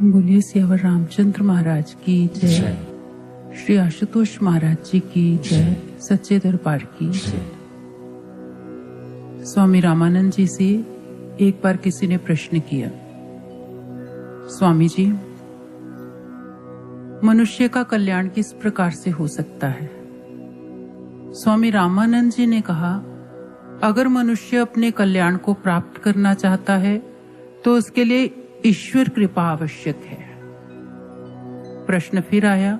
बोलिए सियावर रामचंद्र महाराज की जय। श्री आशुतोष महाराज जी की जय। सच्चे दरबार की जय। स्वामी रामानंद जी से एक बार किसी ने प्रश्न किया, स्वामी जी, मनुष्य का कल्याण किस प्रकार से हो सकता है? स्वामी रामानंद जी ने कहा, अगर मनुष्य अपने कल्याण को प्राप्त करना चाहता है तो उसके लिए ईश्वर कृपा आवश्यक है। प्रश्न फिर आया,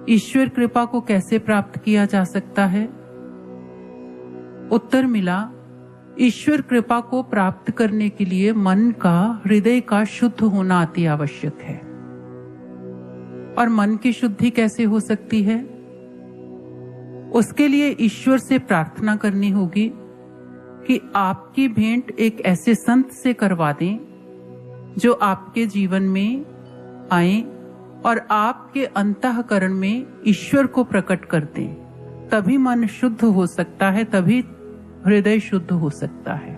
ईश्वर कृपा को कैसे प्राप्त किया जा सकता है? उत्तर मिला, ईश्वर कृपा को प्राप्त करने के लिए मन का, हृदय का शुद्ध होना अति आवश्यक है। और मन की शुद्धि कैसे हो सकती है? उसके लिए ईश्वर से प्रार्थना करनी होगी कि आपकी भेंट एक ऐसे संत से करवा दें जो आपके जीवन में आए और आपके अंतःकरण में ईश्वर को प्रकट कर दें। तभी मन शुद्ध हो सकता है, तभी हृदय शुद्ध हो सकता है।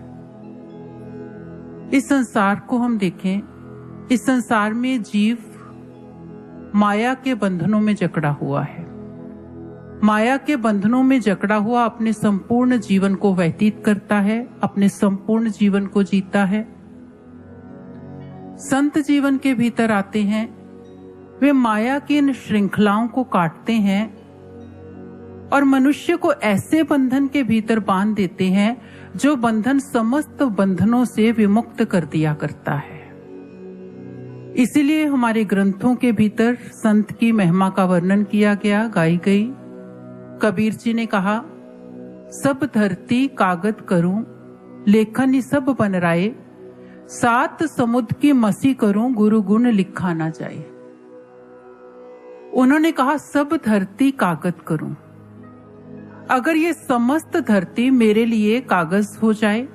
इस संसार को हम देखें, इस संसार में जीव माया के बंधनों में जकड़ा हुआ है। माया के बंधनों में जकड़ा हुआ अपने संपूर्ण जीवन को व्यतीत करता है, अपने संपूर्ण जीवन को जीता है। संत जीवन के भीतर आते हैं, वे माया की इन श्रृंखलाओं को काटते हैं और मनुष्य को ऐसे बंधन के भीतर बांध देते हैं जो बंधन समस्त बंधनों से विमुक्त कर दिया करता है। इसीलिए हमारे ग्रंथों के भीतर संत की महिमा का वर्णन किया गया, गाई गई। कबीर जी ने कहा, सब धरती कागद करूं, लेखन सब बन राए, सात समुद्र की मसी करूं, गुरु गुण लिखा ना जाए। उन्होंने कहा, सब धरती कागज करूं। अगर ये समस्त धरती मेरे लिए कागज हो जाए,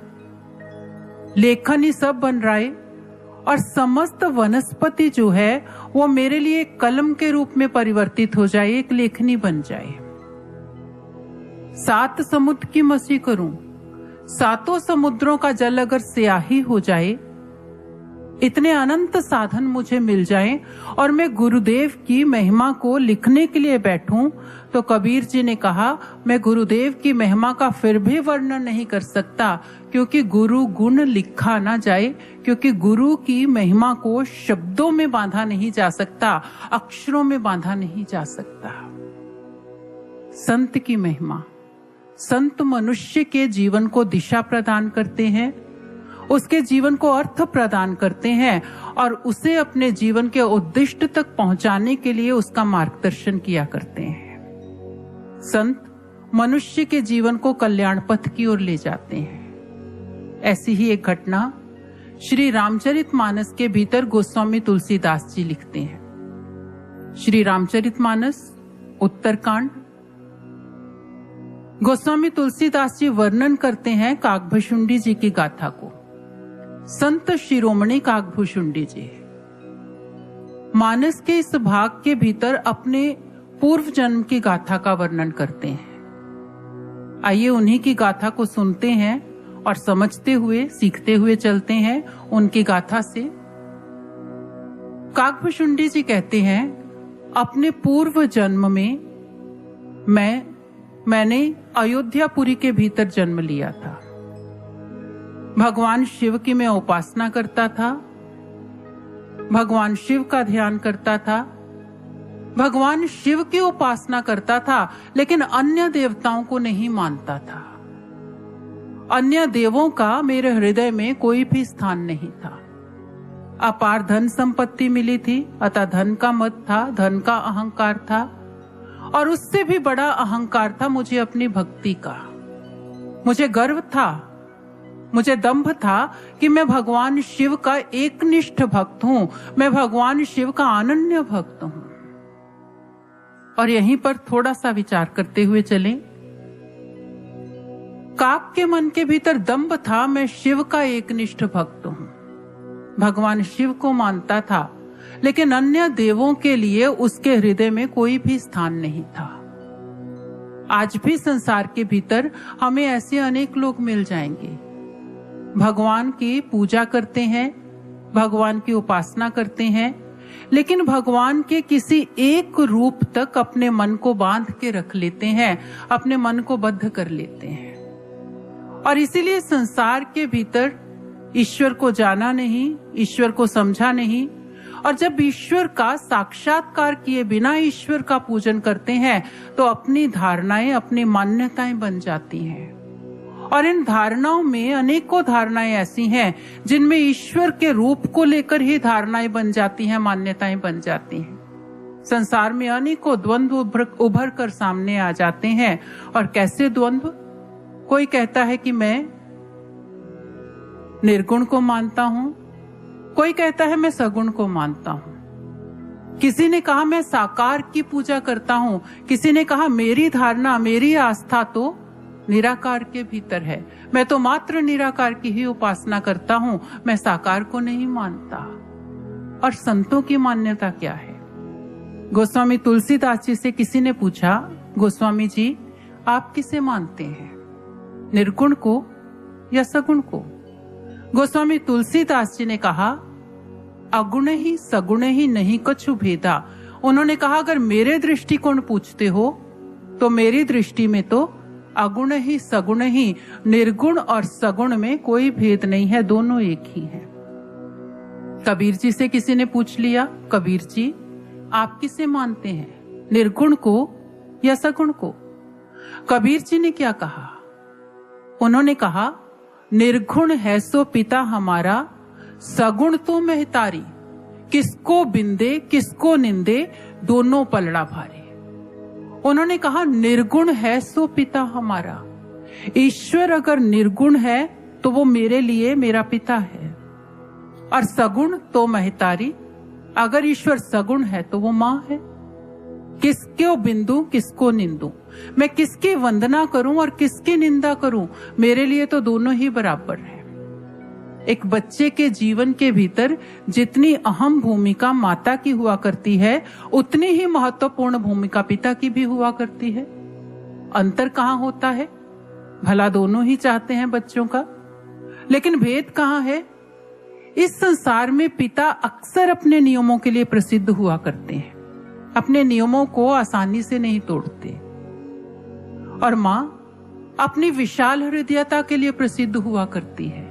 लेखन ही सब बन राए, और समस्त वनस्पति जो है वो मेरे लिए कलम के रूप में परिवर्तित हो जाए, एक लेखनी बन जाए। सात समुद्र की मसी करूं, सातों समुद्रों का जल अगर स्याही हो जाए, इतने अनंत साधन मुझे मिल जाएं और मैं गुरुदेव की महिमा को लिखने के लिए बैठूं, तो कबीर जी ने कहा, मैं गुरुदेव की महिमा का फिर भी वर्णन नहीं कर सकता, क्योंकि गुरु गुण लिखा ना जाए, क्योंकि गुरु की महिमा को शब्दों में बांधा नहीं जा सकता, अक्षरों में बांधा नहीं जा सकता। संत की महिमा, संत मनुष्य के जीवन को दिशा प्रदान करते हैं, उसके जीवन को अर्थ प्रदान करते हैं और उसे अपने जीवन के उद्दिष्ट तक पहुंचाने के लिए उसका मार्गदर्शन किया करते हैं। संत मनुष्य के जीवन को कल्याण पथ की ओर ले जाते हैं। ऐसी ही एक घटना श्री रामचरितमानस के भीतर गोस्वामी तुलसीदास जी लिखते हैं। श्री रामचरितमानस उत्तरकांड। गोस्वामी तुलसीदास जी वर्णन करते हैं काकभुशुंडी जी की गाथा को। संत शिरोमणि काकभुशुंडी जी मानस के इस भाग के भीतर अपने पूर्व जन्म की गाथा का वर्णन करते हैं। आइए उन्हीं की गाथा को सुनते हैं और समझते हुए, सीखते हुए चलते हैं उनकी गाथा से। काकभुशुंडी जी कहते हैं, अपने पूर्व जन्म में मैंने अयोध्यापुरी के भीतर जन्म लिया था। भगवान शिव की मैं उपासना करता था, भगवान शिव का ध्यान करता था, भगवान शिव की उपासना करता था, लेकिन अन्य देवताओं को नहीं मानता था। अन्य देवों का मेरे हृदय में कोई भी स्थान नहीं था। अपार धन संपत्ति मिली थी, अतः धन का मद था, धन का अहंकार था, और उससे भी बड़ा अहंकार था मुझे अपनी भक्ति का। मुझे गर्व था, मुझे दंभ था कि मैं भगवान शिव का एकनिष्ठ भक्त हूं, मैं भगवान शिव का अनन्य भक्त हूं। और यहीं पर थोड़ा सा विचार करते हुए चलें। काक के मन के भीतर दंभ था, मैं शिव का एकनिष्ठ भक्त हूं, भगवान शिव को मानता था, लेकिन अन्य देवों के लिए उसके हृदय में कोई भी स्थान नहीं था। आज भी संसार के भीतर हमें ऐसे अनेक लोग मिल जाएंगे, भगवान की पूजा करते हैं, भगवान की उपासना करते हैं, लेकिन भगवान के किसी एक रूप तक अपने मन को बांध के रख लेते हैं, अपने मन को बद्ध कर लेते हैं। और इसीलिए संसार के भीतर ईश्वर को जाना नहीं, ईश्वर को समझा नहीं, और जब ईश्वर का साक्षात्कार किए बिना ईश्वर का पूजन करते हैं तो अपनी धारणाएं, अपनी मान्यताएं बन जाती हैं। और इन धारणाओं में अनेकों धारणाएं ऐसी हैं जिनमें ईश्वर के रूप को लेकर ही धारणाएं बन जाती हैं, मान्यताएं बन जाती हैं। संसार में अनेकों द्वंद्व उभर कर सामने आ जाते हैं। और कैसे द्वंद्व? कोई कहता है कि मैं निर्गुण को मानता हूं, कोई कहता है मैं सगुण को मानता हूं। किसी ने कहा मैं साकार की पूजा करता हूं, किसी ने कहा मेरी धारणा, मेरी आस्था तो निराकार के भीतर है, मैं तो मात्र निराकार की ही उपासना करता हूं, मैं साकार को नहीं मानता। और संतों की मान्यता क्या है? गोस्वामी तुलसीदास जी से किसी ने पूछा, गोस्वामी जी आप किसे मानते हैं, निर्गुण को या सगुण को? गोस्वामी तुलसीदास जी ने कहा अगुण ही सगुण ही नहीं कछु भेदा। उन्होंने कहा अगर मेरे दृष्टिकोण पूछते हो तो मेरी दृष्टि में तो अगुण ही सगुण ही, निर्गुण और सगुण में कोई भेद नहीं है, दोनों एक ही है। कबीर जी से किसी ने पूछ लिया, कबीर जी आप किसे मानते हैं, निर्गुण को या सगुण को? कबीर जी ने क्या कहा? उन्होंने कहा निर्गुण है सो पिता हमारा, सगुण तो महतारी, किसको बिंदे किसको निंदे, दोनों पलड़ा भारी। उन्होंने कहा निर्गुण है सो पिता हमारा, ईश्वर अगर निर्गुण है तो वो मेरे लिए मेरा पिता है, और सगुण तो महतारी, अगर ईश्वर सगुण है तो वो माँ है। किसको बिंदु किसको निंदू, मैं किसकी वंदना करूं और किसकी निंदा करूं, मेरे लिए तो दोनों ही बराबर है। एक बच्चे के जीवन के भीतर जितनी अहम भूमिका माता की हुआ करती है, उतनी ही महत्वपूर्ण भूमिका पिता की भी हुआ करती है। अंतर कहाँ होता है? भला दोनों ही चाहते हैं बच्चों का, लेकिन भेद कहाँ है? इस संसार में पिता अक्सर अपने नियमों के लिए प्रसिद्ध हुआ करते हैं, अपने नियमों को आसानी से नहीं तोड़ते, और माँ अपनी विशाल हृदयता के लिए प्रसिद्ध हुआ करती है।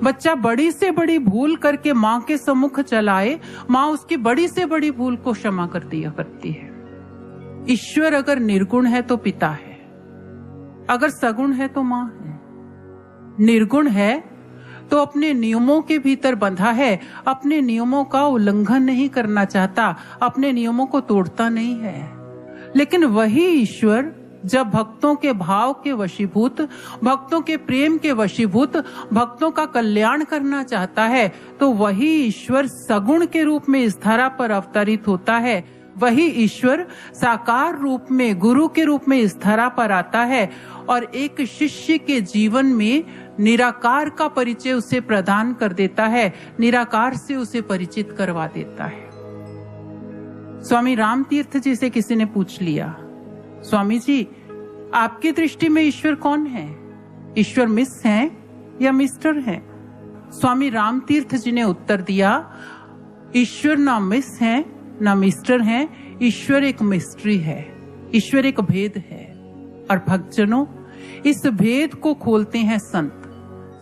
बच्चा बड़ी से बड़ी भूल करके माँ के सम्मुख चलाए, माँ उसकी बड़ी से बड़ी भूल को क्षमा कर दिया करती है। ईश्वर अगर निर्गुण है तो पिता है, अगर सगुण है तो माँ है। निर्गुण है तो अपने नियमों के भीतर बंधा है, अपने नियमों का उल्लंघन नहीं करना चाहता, अपने नियमों को तोड़ता नहीं है। लेकिन वही ईश्वर जब भक्तों के भाव के वशीभूत, भक्तों के प्रेम के वशीभूत, भक्तों का कल्याण करना चाहता है, तो वही ईश्वर सगुण के रूप में इस धरा पर अवतरित होता है। वही ईश्वर साकार रूप में, गुरु के रूप में इस धरा पर आता है और एक शिष्य के जीवन में निराकार का परिचय उसे प्रदान कर देता है, निराकार से उसे परिचित करवा देता है। स्वामी रामतीर्थ जी से किसी ने पूछ लिया, स्वामी जी आपकी दृष्टि में ईश्वर कौन है, ईश्वर मिस हैं या मिस्टर हैं? स्वामी रामतीर्थ जी ने उत्तर दिया, ईश्वर ना मिस हैं ना मिस्टर हैं, ईश्वर एक मिस्ट्री है, ईश्वर एक भेद है। और भक्तजनों, इस भेद को खोलते हैं संत।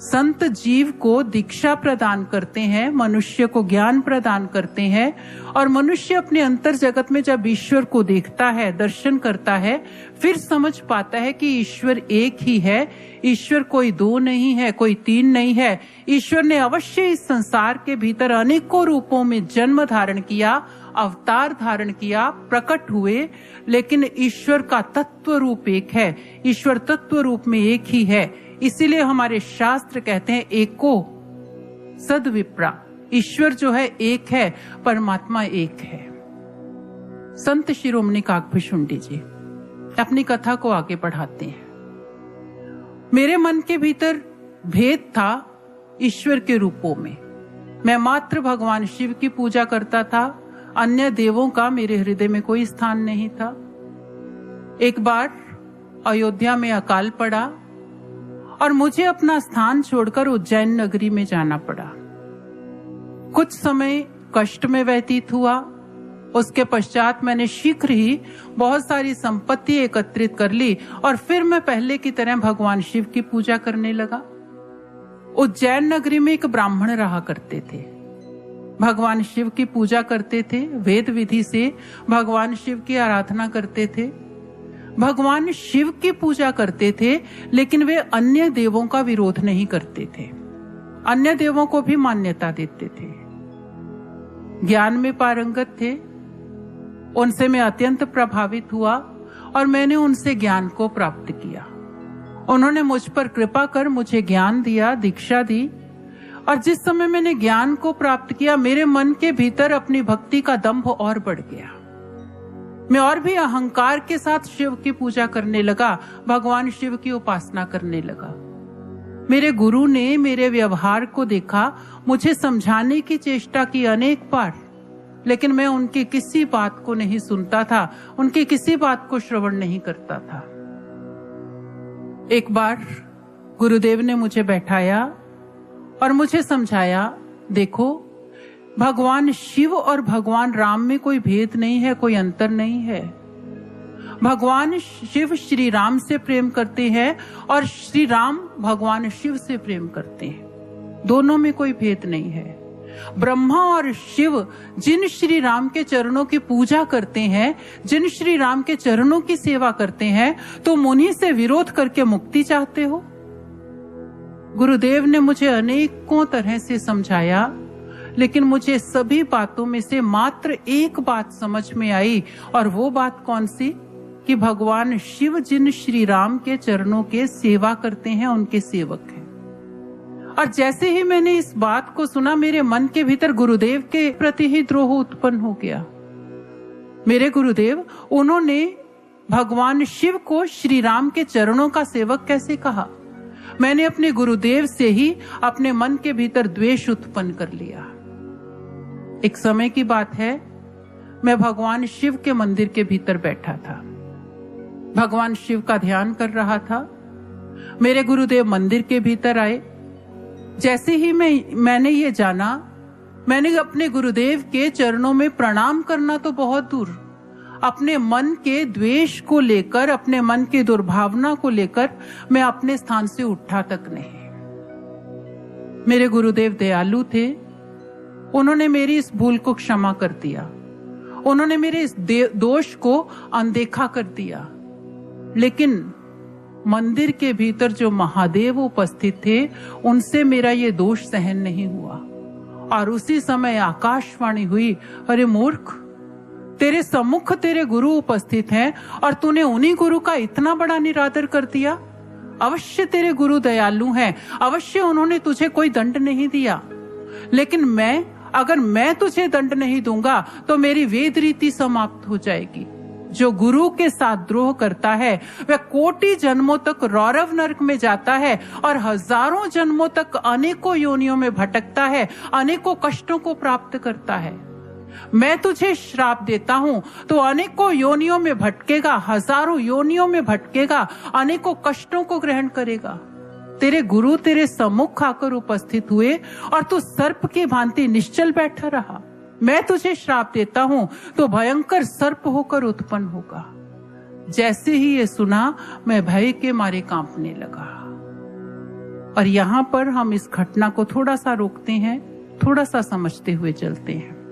संत जीव को दीक्षा प्रदान करते हैं, मनुष्य को ज्ञान प्रदान करते हैं, और मनुष्य अपने अंतर जगत में जब ईश्वर को देखता है, दर्शन करता है, फिर समझ पाता है कि ईश्वर एक ही है, ईश्वर कोई दो नहीं है, कोई तीन नहीं है। ईश्वर ने अवश्य इस संसार के भीतर अनेकों रूपों में जन्म धारण किया, अवतार धारण किया, प्रकट हुए, लेकिन ईश्वर का तत्व रूप एक है, ईश्वर तत्व रूप में एक ही है। इसीलिए हमारे शास्त्र कहते हैं एको सद्विप्रा, ईश्वर जो है एक है, परमात्मा एक है। संत शिरोमणि काकभीशुंडी जी अपनी कथा को आगे बढ़ाते हैं। मेरे मन के भीतर भेद था ईश्वर के रूपों में, मैं मात्र भगवान शिव की पूजा करता था, अन्य देवों का मेरे हृदय में कोई स्थान नहीं था। एक बार अयोध्या में अकाल पड़ा और मुझे अपना स्थान छोड़कर उज्जैन नगरी में जाना पड़ा। कुछ समय कष्ट में व्यतीत हुआ। उसके पश्चात मैंने शीघ्र ही बहुत सारी संपत्ति एकत्रित कर ली और फिर मैं पहले की तरह भगवान शिव की पूजा करने लगा। उज्जैन नगरी में एक ब्राह्मण रहा करते थे। भगवान शिव की पूजा करते थे, वेद विधि से भगवान शिव की आराधना करते थे, भगवान शिव की पूजा करते थे, लेकिन वे अन्य देवों का विरोध नहीं करते थे, अन्य देवों को भी मान्यता देते थे। ज्ञान में पारंगत थे। उनसे मैं अत्यंत प्रभावित हुआ और मैंने उनसे ज्ञान को प्राप्त किया। उन्होंने मुझ पर कृपा कर मुझे ज्ञान दिया, दीक्षा दी, और जिस समय मैंने ज्ञान को प्राप्त किया, मेरे मन के भीतर अपनी भक्ति का दंभ और बढ़ गया। मैं और भी अहंकार के साथ शिव की पूजा करने लगा, भगवान शिव की उपासना करने लगा। मेरे गुरु ने मेरे व्यवहार को देखा, मुझे समझाने की चेष्टा की अनेक बार, लेकिन मैं उनकी किसी बात को नहीं सुनता था, उनकी किसी बात को श्रवण नहीं करता था। एक बार गुरुदेव ने मुझे बैठाया और मुझे समझाया, देखो भगवान शिव और भगवान राम में कोई भेद नहीं है, कोई अंतर नहीं है। भगवान शिव श्री राम से प्रेम करते हैं और श्री राम भगवान शिव से प्रेम करते हैं, दोनों में कोई भेद नहीं है। ब्रह्मा और शिव जिन श्री राम के चरणों की पूजा करते हैं, जिन श्री राम के चरणों की सेवा करते हैं, तुम उन्हीं से विरोध करके मुक्ति चाहते हो। गुरुदेव ने मुझे अनेकों तरह से समझाया, लेकिन मुझे सभी बातों में से मात्र एक बात समझ में आई, और वो बात कौन सी, कि भगवान शिव जिन श्री राम के चरणों के सेवा करते हैं, उनके सेवक हैं। और जैसे ही मैंने इस बात को सुना, मेरे मन के भीतर गुरुदेव के प्रति ही द्रोह उत्पन्न हो गया। मेरे गुरुदेव, उन्होंने भगवान शिव को श्री राम के चरणों का सेवक कैसे कहा? मैंने अपने गुरुदेव से ही अपने मन के भीतर द्वेष उत्पन्न कर लिया। एक समय की बात है, मैं भगवान शिव के मंदिर के भीतर बैठा था, भगवान शिव का ध्यान कर रहा था। मेरे गुरुदेव मंदिर के भीतर आए। जैसे ही मैंने ये जाना, मैंने अपने गुरुदेव के चरणों में प्रणाम करना तो बहुत दूर, अपने मन के द्वेष को लेकर, अपने मन की दुर्भावना को लेकर मैं अपने स्थान से उठा तक नहीं। मेरे गुरुदेव दयालु थे, उन्होंने मेरी इस भूल को क्षमा कर दिया, उन्होंने मेरे इस दोष को अनदेखा कर दिया। लेकिन मंदिर के भीतर जो महादेव उपस्थित थे, उनसे मेरा ये दोष सहन नहीं हुआ, और उसी समय आकाशवाणी हुई, अरे मूर्ख, तेरे सम्मुख तेरे गुरु उपस्थित हैं और तूने उन्हीं गुरु का इतना बड़ा निरादर कर दिया। अवश्य तेरे गुरु दयालु हैं, अवश्य उन्होंने तुझे कोई दंड नहीं दिया, लेकिन अगर मैं तुझे दंड नहीं दूंगा तो मेरी वेद रीति समाप्त हो जाएगी। जो गुरु के साथ द्रोह करता है वह कोटि जन्मों तक रौरव नरक में जाता है और हजारों जन्मों तक अनेकों योनियों में भटकता है, अनेकों कष्टों को प्राप्त करता है। मैं तुझे श्राप देता हूं तो अनेकों योनियों में भटकेगा, हजारों योनियों में भटकेगा, अनेकों कष्टों को ग्रहण करेगा। तेरे गुरु तेरे सम्मुख आकर उपस्थित हुए और तू सर्प की भांति निश्चल बैठा रहा। मैं तुझे श्राप देता हूं तो भयंकर सर्प होकर उत्पन्न होगा। जैसे ही ये सुना, मैं भय के मारे कांपने लगा। और यहां पर हम इस घटना को थोड़ा सा रोकते हैं, थोड़ा सा समझते हुए चलते हैं।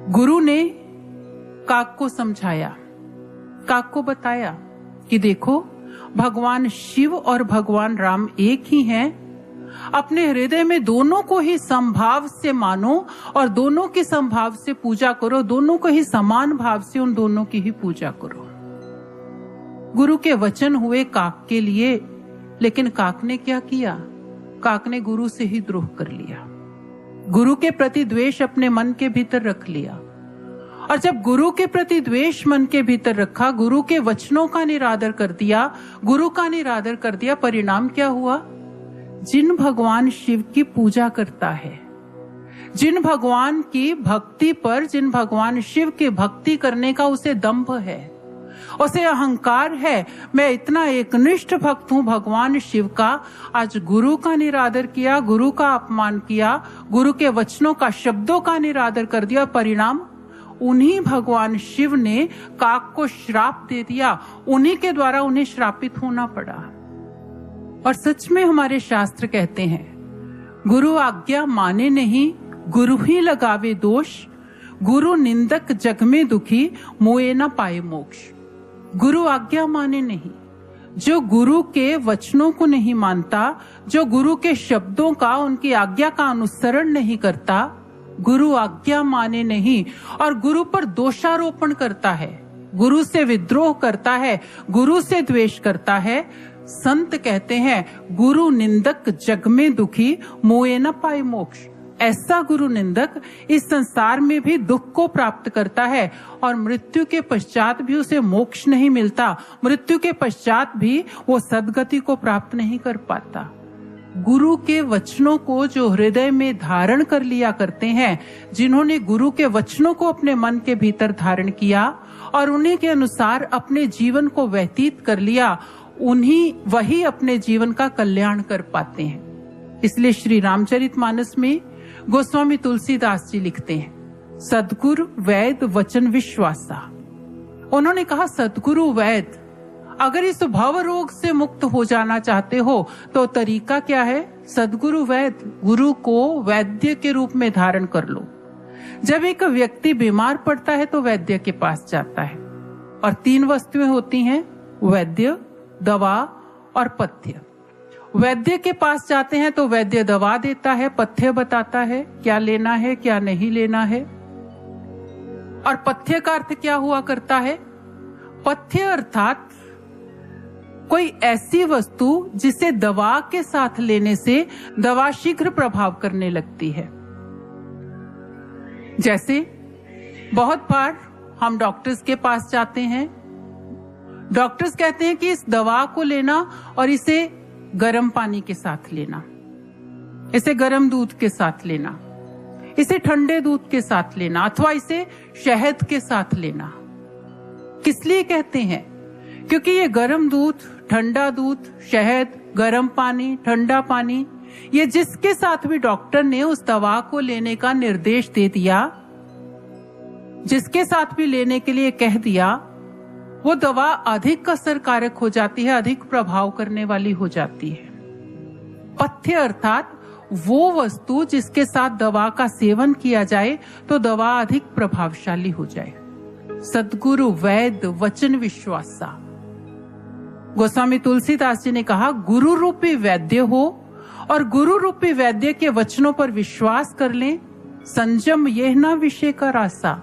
गुरु ने काक को समझाया, काक को बताया कि देखो, भगवान शिव और भगवान राम एक ही हैं। अपने हृदय में दोनों को ही समभाव से मानो और दोनों की समभाव से पूजा करो, दोनों को ही समान भाव से उन दोनों की ही पूजा करो। गुरु के वचन हुए काक के लिए, लेकिन काक ने क्या किया? काक ने गुरु से ही द्रोह कर लिया, गुरु के प्रति द्वेष अपने मन के भीतर रख लिया। और जब गुरु के प्रति द्वेष मन के भीतर रखा, गुरु के वचनों का निरादर कर दिया, गुरु का निरादर कर दिया, परिणाम क्या हुआ? जिन भगवान शिव की पूजा करता है, जिन भगवान की भक्ति पर, जिन भगवान शिव की भक्ति करने का उसे दंभ है, उसे अहंकार है, मैं इतना एकनिष्ठ भक्त हूं भगवान शिव का, आज गुरु का निरादर किया, गुरु का अपमान किया, गुरु के वचनों का, शब्दों का निरादर कर दिया, परिणाम उन्हीं भगवान शिव ने काक को श्राप दे दिया, उन्हीं के द्वारा उन्हें श्रापित होना पड़ा। और सच में हमारे शास्त्र कहते हैं, गुरु आज्ञा माने नहीं, गुरु ही लगावे दोष, गुरु निंदक जग में दुखी, मोए न पाए मोक्ष। गुरु आज्ञा माने नहीं, जो गुरु के वचनों को नहीं मानता, जो गुरु के शब्दों का, उनकी आज्ञा का अनुसरण नहीं करता, गुरु आज्ञा माने नहीं और गुरु पर दोषारोपण करता है, गुरु से विद्रोह करता है, गुरु से द्वेष करता है, संत कहते हैं गुरु निंदक जग में दुखी, मोए न पाए मोक्ष। ऐसा गुरु निंदक इस संसार में भी दुख को प्राप्त करता है और मृत्यु के पश्चात भी उसे मोक्ष नहीं मिलता, मृत्यु के पश्चात भी वो सद्गति को प्राप्त नहीं कर पाता। गुरु के वचनों को जो हृदय में धारण कर लिया करते हैं, जिन्होंने गुरु के वचनों को अपने मन के भीतर धारण किया और उन्हीं के अनुसार अपने जीवन को व्यतीत कर लिया, उन्हीं वही अपने जीवन का कल्याण कर पाते हैं। इसलिए श्री रामचरितमानस में गोस्वामी तुलसीदास जी लिखते हैं, सद्गुरु वैद वचन विश्वासा। उन्होंने कहा सद्गुरु वैद, अगर इस भव रोग से मुक्त हो जाना चाहते हो तो तरीका क्या है? सद्गुरु वैद, गुरु को वैद्य के रूप में धारण कर लो। जब एक व्यक्ति बीमार पड़ता है तो वैद्य के पास जाता है और 3 वस्तुएं होती हैं, वैद्य, दवा और पथ्य। वैद्य के पास जाते हैं तो वैद्य दवा देता है, पथ्य बताता है क्या लेना है क्या नहीं लेना है। और पथ्य का अर्थ क्या हुआ करता है? पथ्य अर्थात कोई ऐसी वस्तु जिसे दवा के साथ लेने से दवा शीघ्र प्रभाव करने लगती है। जैसे बहुत बार हम डॉक्टर्स के पास जाते हैं, डॉक्टर्स कहते हैं कि इस दवा को लेना और इसे गर्म पानी के साथ लेना, इसे गर्म दूध के साथ लेना, इसे ठंडे दूध के साथ लेना, अथवा इसे शहद के साथ लेना। किस लिए कहते हैं? क्योंकि ये गर्म दूध, ठंडा दूध, शहद, गर्म पानी, ठंडा पानी, ये जिसके साथ भी डॉक्टर ने उस दवा को लेने का निर्देश दे दिया, जिसके साथ भी लेने के लिए कह दिया, वो दवा अधिक असरकारक हो जाती है, अधिक प्रभाव करने वाली हो जाती है। पथ्य अर्थात वो वस्तु जिसके साथ दवा का सेवन किया जाए तो दवा अधिक प्रभावशाली हो जाए। सद्गुरु वैद वचन विश्वासा। गोस्वामी तुलसीदास जी ने कहा, गुरु रूपी वैद्य हो और गुरु रूपी वैद्य के वचनों पर विश्वास कर लें, संयम यह ना विषय का रासा।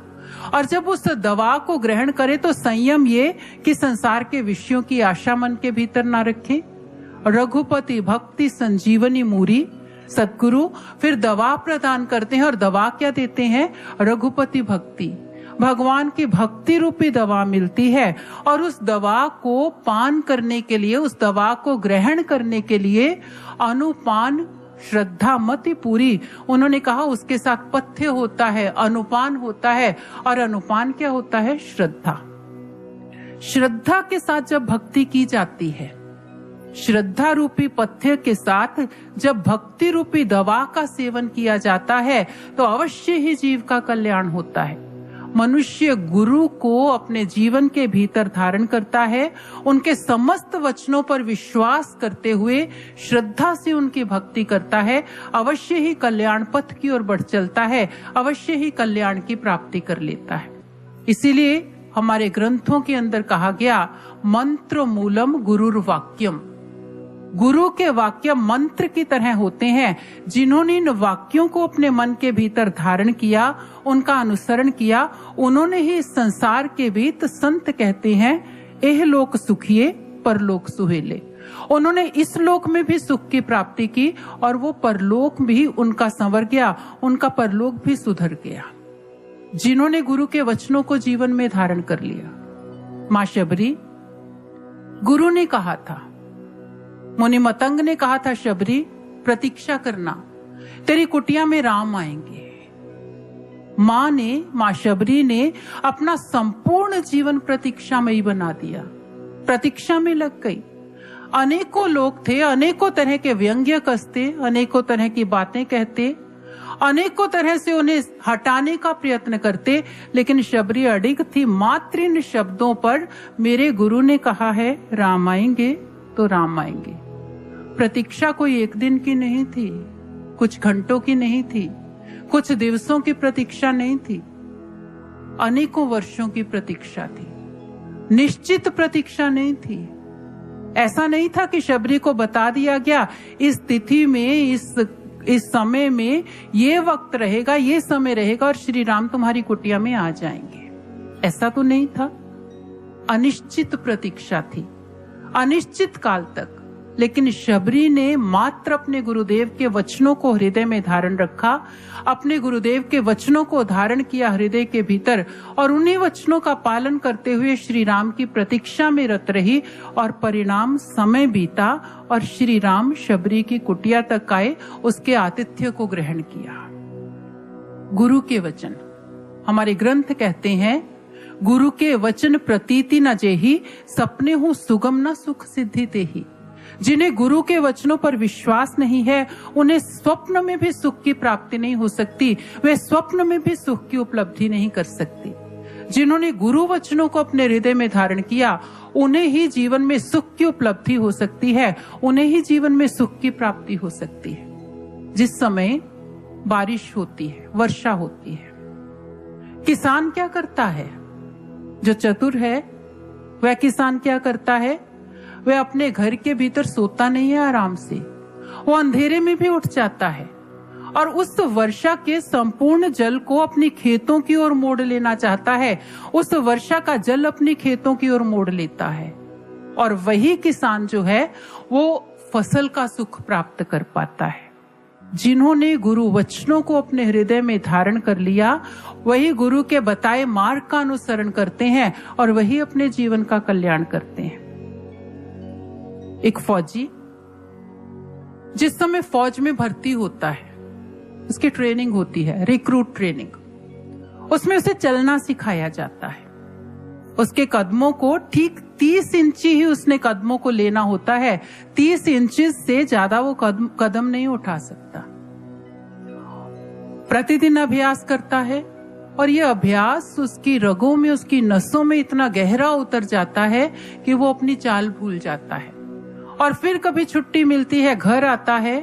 और जब उस दवा को ग्रहण करे तो संयम ये कि संसार के विषयों की आशा मन के भीतर ना रखें। रघुपति भक्ति संजीवनी मूरी। सद्गुरु फिर दवा प्रदान करते हैं और दवा क्या देते हैं? रघुपति भक्ति, भगवान की भक्ति रूपी दवा मिलती है। और उस दवा को पान करने के लिए, उस दवा को ग्रहण करने के लिए अनुपान श्रद्धा मति पूरी। उन्होंने कहा उसके साथ पथ्य होता है, अनुपान होता है, और अनुपान क्या होता है? श्रद्धा। श्रद्धा के साथ जब भक्ति की जाती है, श्रद्धा रूपी पथ्य के साथ जब भक्ति रूपी दवा का सेवन किया जाता है तो अवश्य ही जीव का कल्याण होता है। मनुष्य गुरु को अपने जीवन के भीतर धारण करता है, उनके समस्त वचनों पर विश्वास करते हुए श्रद्धा से उनकी भक्ति करता है, अवश्य ही कल्याण पथ की ओर बढ़ चलता है, अवश्य ही कल्याण की प्राप्ति कर लेता है। इसीलिए हमारे ग्रंथों के अंदर कहा गया, मंत्र मूलम गुरुर्वाक्यम। गुरु के वाक्य मंत्र की तरह होते हैं। जिन्होंने इन वाक्यों को अपने मन के भीतर धारण किया, उनका अनुसरण किया, उन्होंने ही इस संसार के बीत संत कहते हैं, एह लोक सुखिए परलोक सुहेले। उन्होंने इस लोक में भी सुख की प्राप्ति की और वो परलोक भी उनका संवर गया, उनका परलोक भी सुधर गया, जिन्होंने गुरु के वचनों को जीवन में धारण कर लिया। मां शबरी, गुरु ने कहा था, मुनि मतंग ने कहा था, शबरी प्रतीक्षा करना, तेरी कुटिया में राम आएंगे। माँ शबरी ने अपना संपूर्ण जीवन प्रतीक्षा में ही बना दिया, प्रतीक्षा में लग गई। अनेकों लोग थे, अनेकों तरह के व्यंग्य कसते, अनेकों तरह की बातें कहते, अनेकों तरह से उन्हें हटाने का प्रयत्न करते, लेकिन शबरी अडिग थी मात्र इन शब्दों पर। मेरे गुरु ने कहा है राम आएंगे तो राम आएंगे। प्रतीक्षा कोई एक दिन की नहीं थी, कुछ घंटों की नहीं थी, कुछ दिवसों की प्रतीक्षा नहीं थी, अनेकों वर्षों की प्रतीक्षा थी, निश्चित प्रतीक्षा नहीं थी। ऐसा नहीं था कि शबरी को बता दिया गया इस तिथि में, इस समय में ये वक्त रहेगा, ये समय रहेगा और श्री राम तुम्हारी कुटिया में आ जाएंगे। ऐसा तो नहीं था। अनिश्चित प्रतीक्षा थी, अनिश्चित काल तक। लेकिन शबरी ने मात्र अपने गुरुदेव के वचनों को हृदय में धारण रखा, अपने गुरुदेव के वचनों को धारण किया हृदय के भीतर, और उन्हीं वचनों का पालन करते हुए श्री राम की प्रतीक्षा में रत रही। और परिणाम समय बीता और श्री राम शबरी की कुटिया तक आए, उसके आतिथ्य को ग्रहण किया। गुरु के वचन, हमारे ग्रंथ कहते हैं, गुरु के वचन प्रतीति न जेहि, सपने हो सुगम न सुख सिद्धि तेहि। जिन्हें गुरु के वचनों पर विश्वास नहीं है, उन्हें स्वप्न में भी सुख की प्राप्ति नहीं हो सकती, वे स्वप्न में भी सुख की उपलब्धि नहीं कर सकती। जिन्होंने गुरु वचनों को अपने हृदय में धारण किया, उन्हें ही जीवन में सुख की उपलब्धि हो सकती है, उन्हें ही जीवन में सुख की प्राप्ति हो सकती है। जिस समय बारिश होती है, वर्षा होती है, किसान क्या करता है? जो चतुर है वह किसान क्या करता है? वह अपने घर के भीतर सोता नहीं है आराम से, वो अंधेरे में भी उठ जाता है और उस वर्षा के संपूर्ण जल को अपनी खेतों की ओर मोड़ लेना चाहता है। उस वर्षा का जल अपनी खेतों की ओर मोड़ लेता है, और वही किसान जो है वो फसल का सुख प्राप्त कर पाता है। जिन्होंने गुरु वचनों को अपने हृदय में धारण कर लिया, वही गुरु के बताए मार्ग का अनुसरण करते हैं और वही अपने जीवन का कल्याण करते हैं। एक फौजी जिस समय फौज में भर्ती होता है, उसकी ट्रेनिंग होती है, रिक्रूट ट्रेनिंग, उसमें उसे चलना सिखाया जाता है। उसके कदमों को ठीक 30 इंची ही उसने कदमों को लेना होता है, 30 इंची से ज्यादा वो कदम नहीं उठा सकता। प्रतिदिन अभ्यास करता है और ये अभ्यास उसकी रगों में, उसकी नसों में इतना गहरा उतर जाता है कि वो अपनी चाल भूल जाता है। और फिर कभी छुट्टी मिलती है, घर आता है,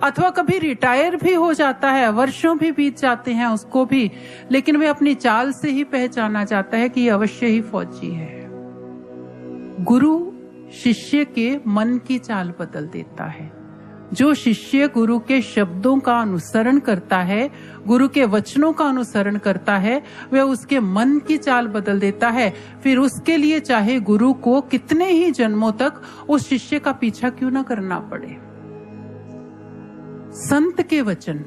अथवा कभी रिटायर भी हो जाता है, वर्षों भी बीत जाते हैं उसको भी, लेकिन वे अपनी चाल से ही पहचाना जाता है कि ये अवश्य ही फौजी है। गुरु शिष्य के मन की चाल बदल देता है। जो शिष्य गुरु के शब्दों का अनुसरण करता है, गुरु के वचनों का अनुसरण करता है, वह उसके मन की चाल बदल देता है। फिर उसके लिए चाहे गुरु को कितने ही जन्मों तक उस शिष्य का पीछा क्यों न करना पड़े। संत के वचन,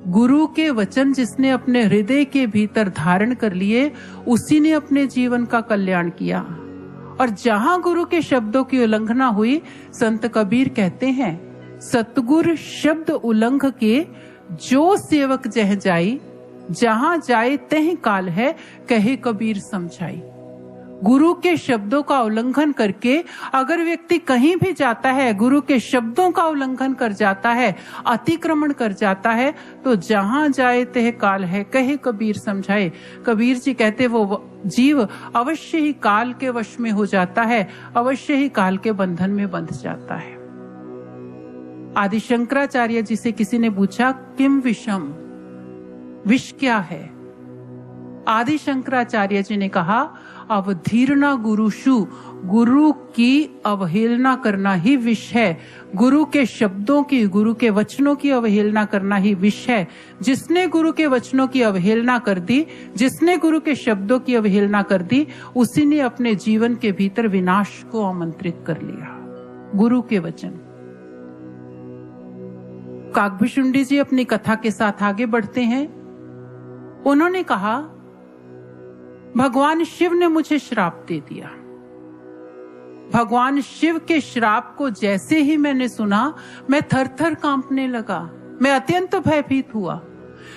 गुरु के वचन जिसने अपने हृदय के भीतर धारण कर लिए, उसी ने अपने जीवन का कल्याण किया। और जहां गुरु के शब्दों की उल्लंघना हुई, संत कबीर कहते हैं, सतगुर शब्द उल्लंघ के जो सेवक जह जाई, जहां जाए तह काल है, कहे कबीर समझाई। गुरु के शब्दों का उल्लंघन करके अगर व्यक्ति कहीं भी जाता है, गुरु के शब्दों का उल्लंघन कर जाता है, अतिक्रमण कर जाता है, तो जहां जाए तह काल है, कहे कबीर समझाए। कबीर जी कहते वो जीव अवश्य ही काल के वश में हो जाता है, अवश्य ही काल के बंधन में बंध जाता है। आदि शंकराचार्य जी से किसी ने पूछा, किम विषम, विष क्या है? आदि शंकराचार्य जी ने कहा, अवधीर्णा गुरुषु, गुरु की अवहेलना करना ही विष है। गुरु के शब्दों की, गुरु के वचनों की अवहेलना करना ही विष है। जिसने गुरु के वचनों की अवहेलना कर दी, जिसने गुरु के शब्दों की अवहेलना कर दी, उसी ने अपने जीवन के भीतर विनाश को आमंत्रित कर लिया। गुरु के वचन। काकभुशुंडी जी अपनी कथा के साथ आगे बढ़ते हैं। उन्होंने कहा, भगवान शिव ने मुझे श्राप दे दिया। भगवान शिव के श्राप को जैसे ही मैंने सुना, मैं थर थर कांपने लगा, मैं अत्यंत भयभीत हुआ।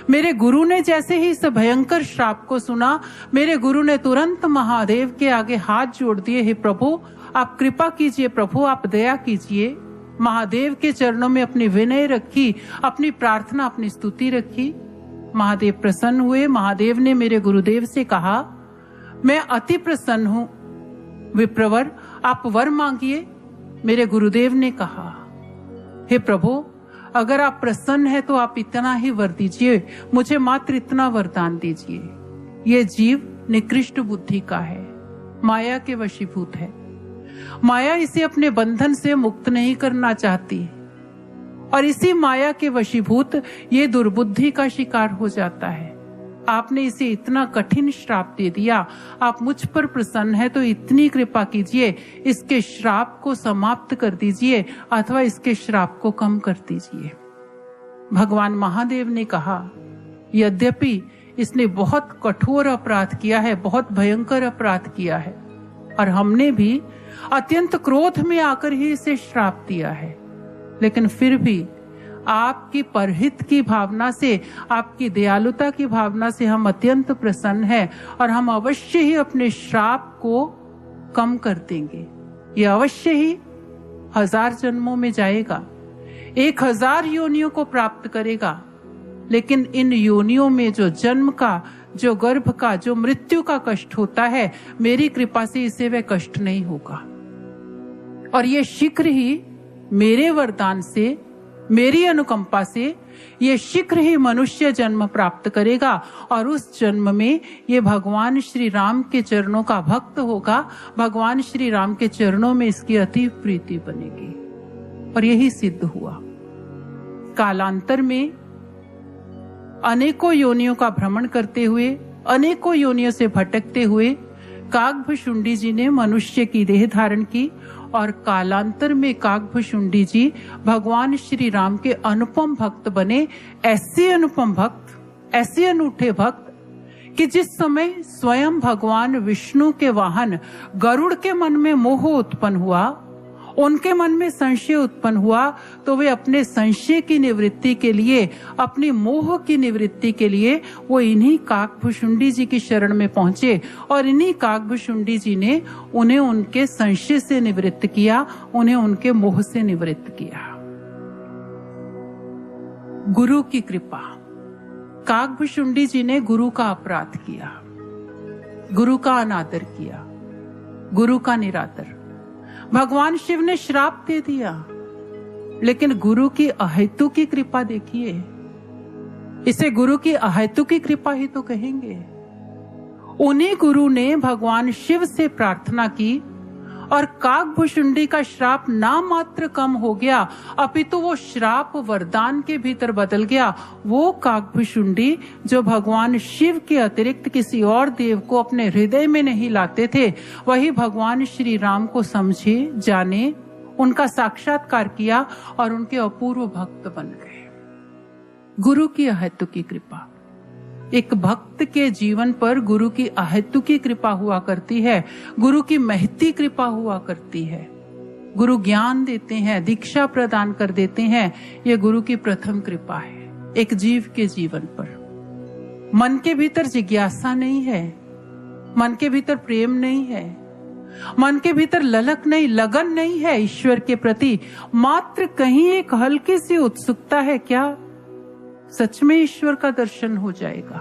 मेरे गुरु ने जैसे ही इस भयंकर श्राप को सुना, मेरे गुरु ने तुरंत महादेव के आगे हाथ जोड़ दिए। हे प्रभु, आप कृपा कीजिए, प्रभु आप दया कीजिए। महादेव के चरणों में अपनी विनय रखी, अपनी प्रार्थना, अपनी स्तुति रखी। महादेव प्रसन्न हुए। महादेव ने मेरे गुरुदेव से कहा, मैं अति प्रसन्न हूं विप्रवर, आप वर मांगिए। मेरे गुरुदेव ने कहा, हे प्रभु, अगर आप प्रसन्न हैं तो आप इतना ही वर दीजिए, मुझे मात्र इतना वरदान दीजिए। ये जीव निकृष्ट बुद्धि का है, माया के वशीभूत है। माया इसे अपने बंधन से मुक्त नहीं करना चाहती और इसी माया के वशीभूत ये दुर्बुद्धि का शिकार हो जाता है। आपने इसे इतना कठिन श्राप दे दिया, आप मुझ पर प्रसन्न है तो इतनी कृपा कीजिए, इसके श्राप को समाप्त कर दीजिए अथवा इसके श्राप को कम कर दीजिए। भगवान महादेव ने कहा, यद्यपि इसने बहुत कठोर अपराध किया है, बहुत भयंकर अपराध किया है और हमने भी अत्यंत क्रोध में आकर ही इसे श्राप दिया है, लेकिन फिर भी आपकी परहित की भावना से, आपकी दयालुता की भावना से हम अत्यंत प्रसन्न हैं और हम अवश्य ही अपने श्राप को कम कर देंगे। ये अवश्य ही 1000 जन्मों में जाएगा, 1000 योनियों को प्राप्त करेगा, लेकिन इन योनियों में जो जन्म का, जो गर्भ का, जो मृत्यु का कष्ट होता है, मेरी कृपा से इसे वह कष्ट नहीं होगा और ये शीघ्र ही मेरे वरदान से, मेरी अनुकंपा से ये शीघ्र ही मनुष्य जन्म प्राप्त करेगा और उस जन्म में ये भगवान श्री राम के चरणों का भक्त होगा। भगवान श्री राम के चरणों में इसकी अति प्रीति बनेगी और यही सिद्ध हुआ। कालांतर में अनेकों योनियों का भ्रमण करते हुए, अनेकों योनियों से भटकते हुए काकभुशुंडी जी ने मनुष्य की देह धारण की और कालांतर में काकभुशुंडी जी भगवान श्री राम के अनुपम भक्त बने। ऐसे अनुपम भक्त, ऐसे अनूठे भक्त कि जिस समय स्वयं भगवान विष्णु के वाहन गरुड़ के मन में मोह उत्पन्न हुआ, उनके मन में संशय उत्पन्न हुआ, तो वे अपने संशय की निवृत्ति के लिए, अपनी मोह की निवृत्ति के लिए वो इन्हीं काकभुशुंडी जी की शरण में पहुंचे और इन्हीं काकभुशुंडी जी ने उन्हें उनके संशय से निवृत्त किया, उन्हें उनके मोह से निवृत्त किया। गुरु की कृपा। काकभुशुंडी जी ने गुरु का अपराध किया, गुरु का अनादर किया, गुरु का निरादर। भगवान शिव ने श्राप दे दिया, लेकिन गुरु की अहेतु की कृपा देखिए, इसे गुरु की अहेतु की कृपा ही तो कहेंगे। उन्हीं गुरु ने भगवान शिव से प्रार्थना की और काकभुशुंडी का श्राप ना मात्र कम हो गया, अपितु वो श्राप वरदान के भीतर बदल गया। वो काकभुशुंडी जो भगवान शिव के अतिरिक्त किसी और देव को अपने हृदय में नहीं लाते थे, वही भगवान श्री राम को समझे, जाने, उनका साक्षात्कार किया और उनके अपूर्व भक्त बन गए। गुरु की अहेतु की कृपा। एक भक्त के जीवन पर गुरु की अहेतु की कृपा हुआ करती है, गुरु की महती कृपा हुआ करती है। गुरु ज्ञान देते हैं, दीक्षा प्रदान कर देते हैं, यह गुरु की प्रथम कृपा है एक जीव के जीवन पर। मन के भीतर जिज्ञासा नहीं है, मन के भीतर प्रेम नहीं है, मन के भीतर ललक नहीं, लगन नहीं है ईश्वर के प्रति, मात्र कहीं एक हल्की सी उत्सुकता है। क्या सच में ईश्वर का दर्शन हो जाएगा?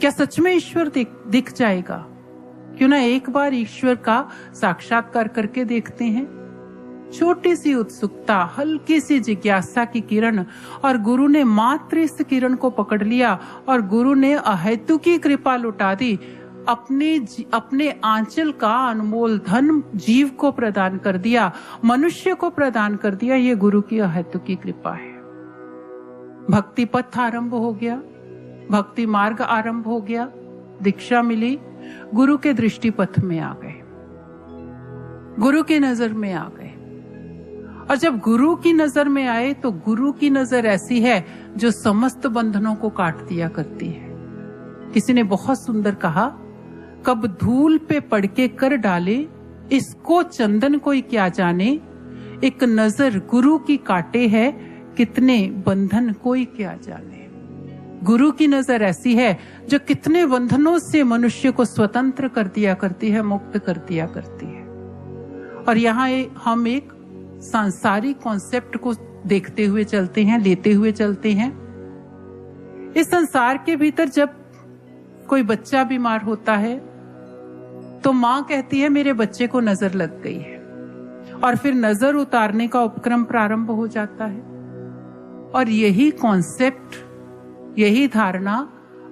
क्या सच में ईश्वर दिख जाएगा? क्यों ना एक बार ईश्वर का साक्षात्कार करके देखते हैं। छोटी सी उत्सुकता, हल्की सी जिज्ञासा की किरण, और गुरु ने मात्र इस किरण को पकड़ लिया और गुरु ने अहेतु की कृपा लुटा दी। अपने आंचल का अनमोल धन जीव को प्रदान कर दिया, मनुष्य को प्रदान कर दिया। ये गुरु की अहेतु की कृपा है। भक्ति पथ आरंभ हो गया, भक्ति मार्ग आरंभ हो गया, दीक्षा मिली, गुरु के दृष्टि पथ में आ गए, गुरु की नजर में आ गए। और जब गुरु की नजर में आए तो गुरु की नजर ऐसी है जो समस्त बंधनों को काट दिया करती है। किसी ने बहुत सुंदर कहा, कब धूल पे पड़ के कर डाले, इसको चंदन कोई क्या जाने, एक नजर गुरु की काटे है, कितने बंधन कोई क्या जाने। गुरु की नजर ऐसी है जो कितने बंधनों से मनुष्य को स्वतंत्र कर दिया करती है, मुक्त कर दिया करती है। और यहाँ हम एक सांसारिक कॉन्सेप्ट को देखते हुए चलते हैं, लेते हुए चलते हैं। इस संसार के भीतर जब कोई बच्चा बीमार होता है तो माँ कहती है मेरे बच्चे को नजर लग गई है, और फिर नजर उतारने का उपक्रम प्रारंभ हो जाता है। और यही कॉन्सेप्ट, यही धारणा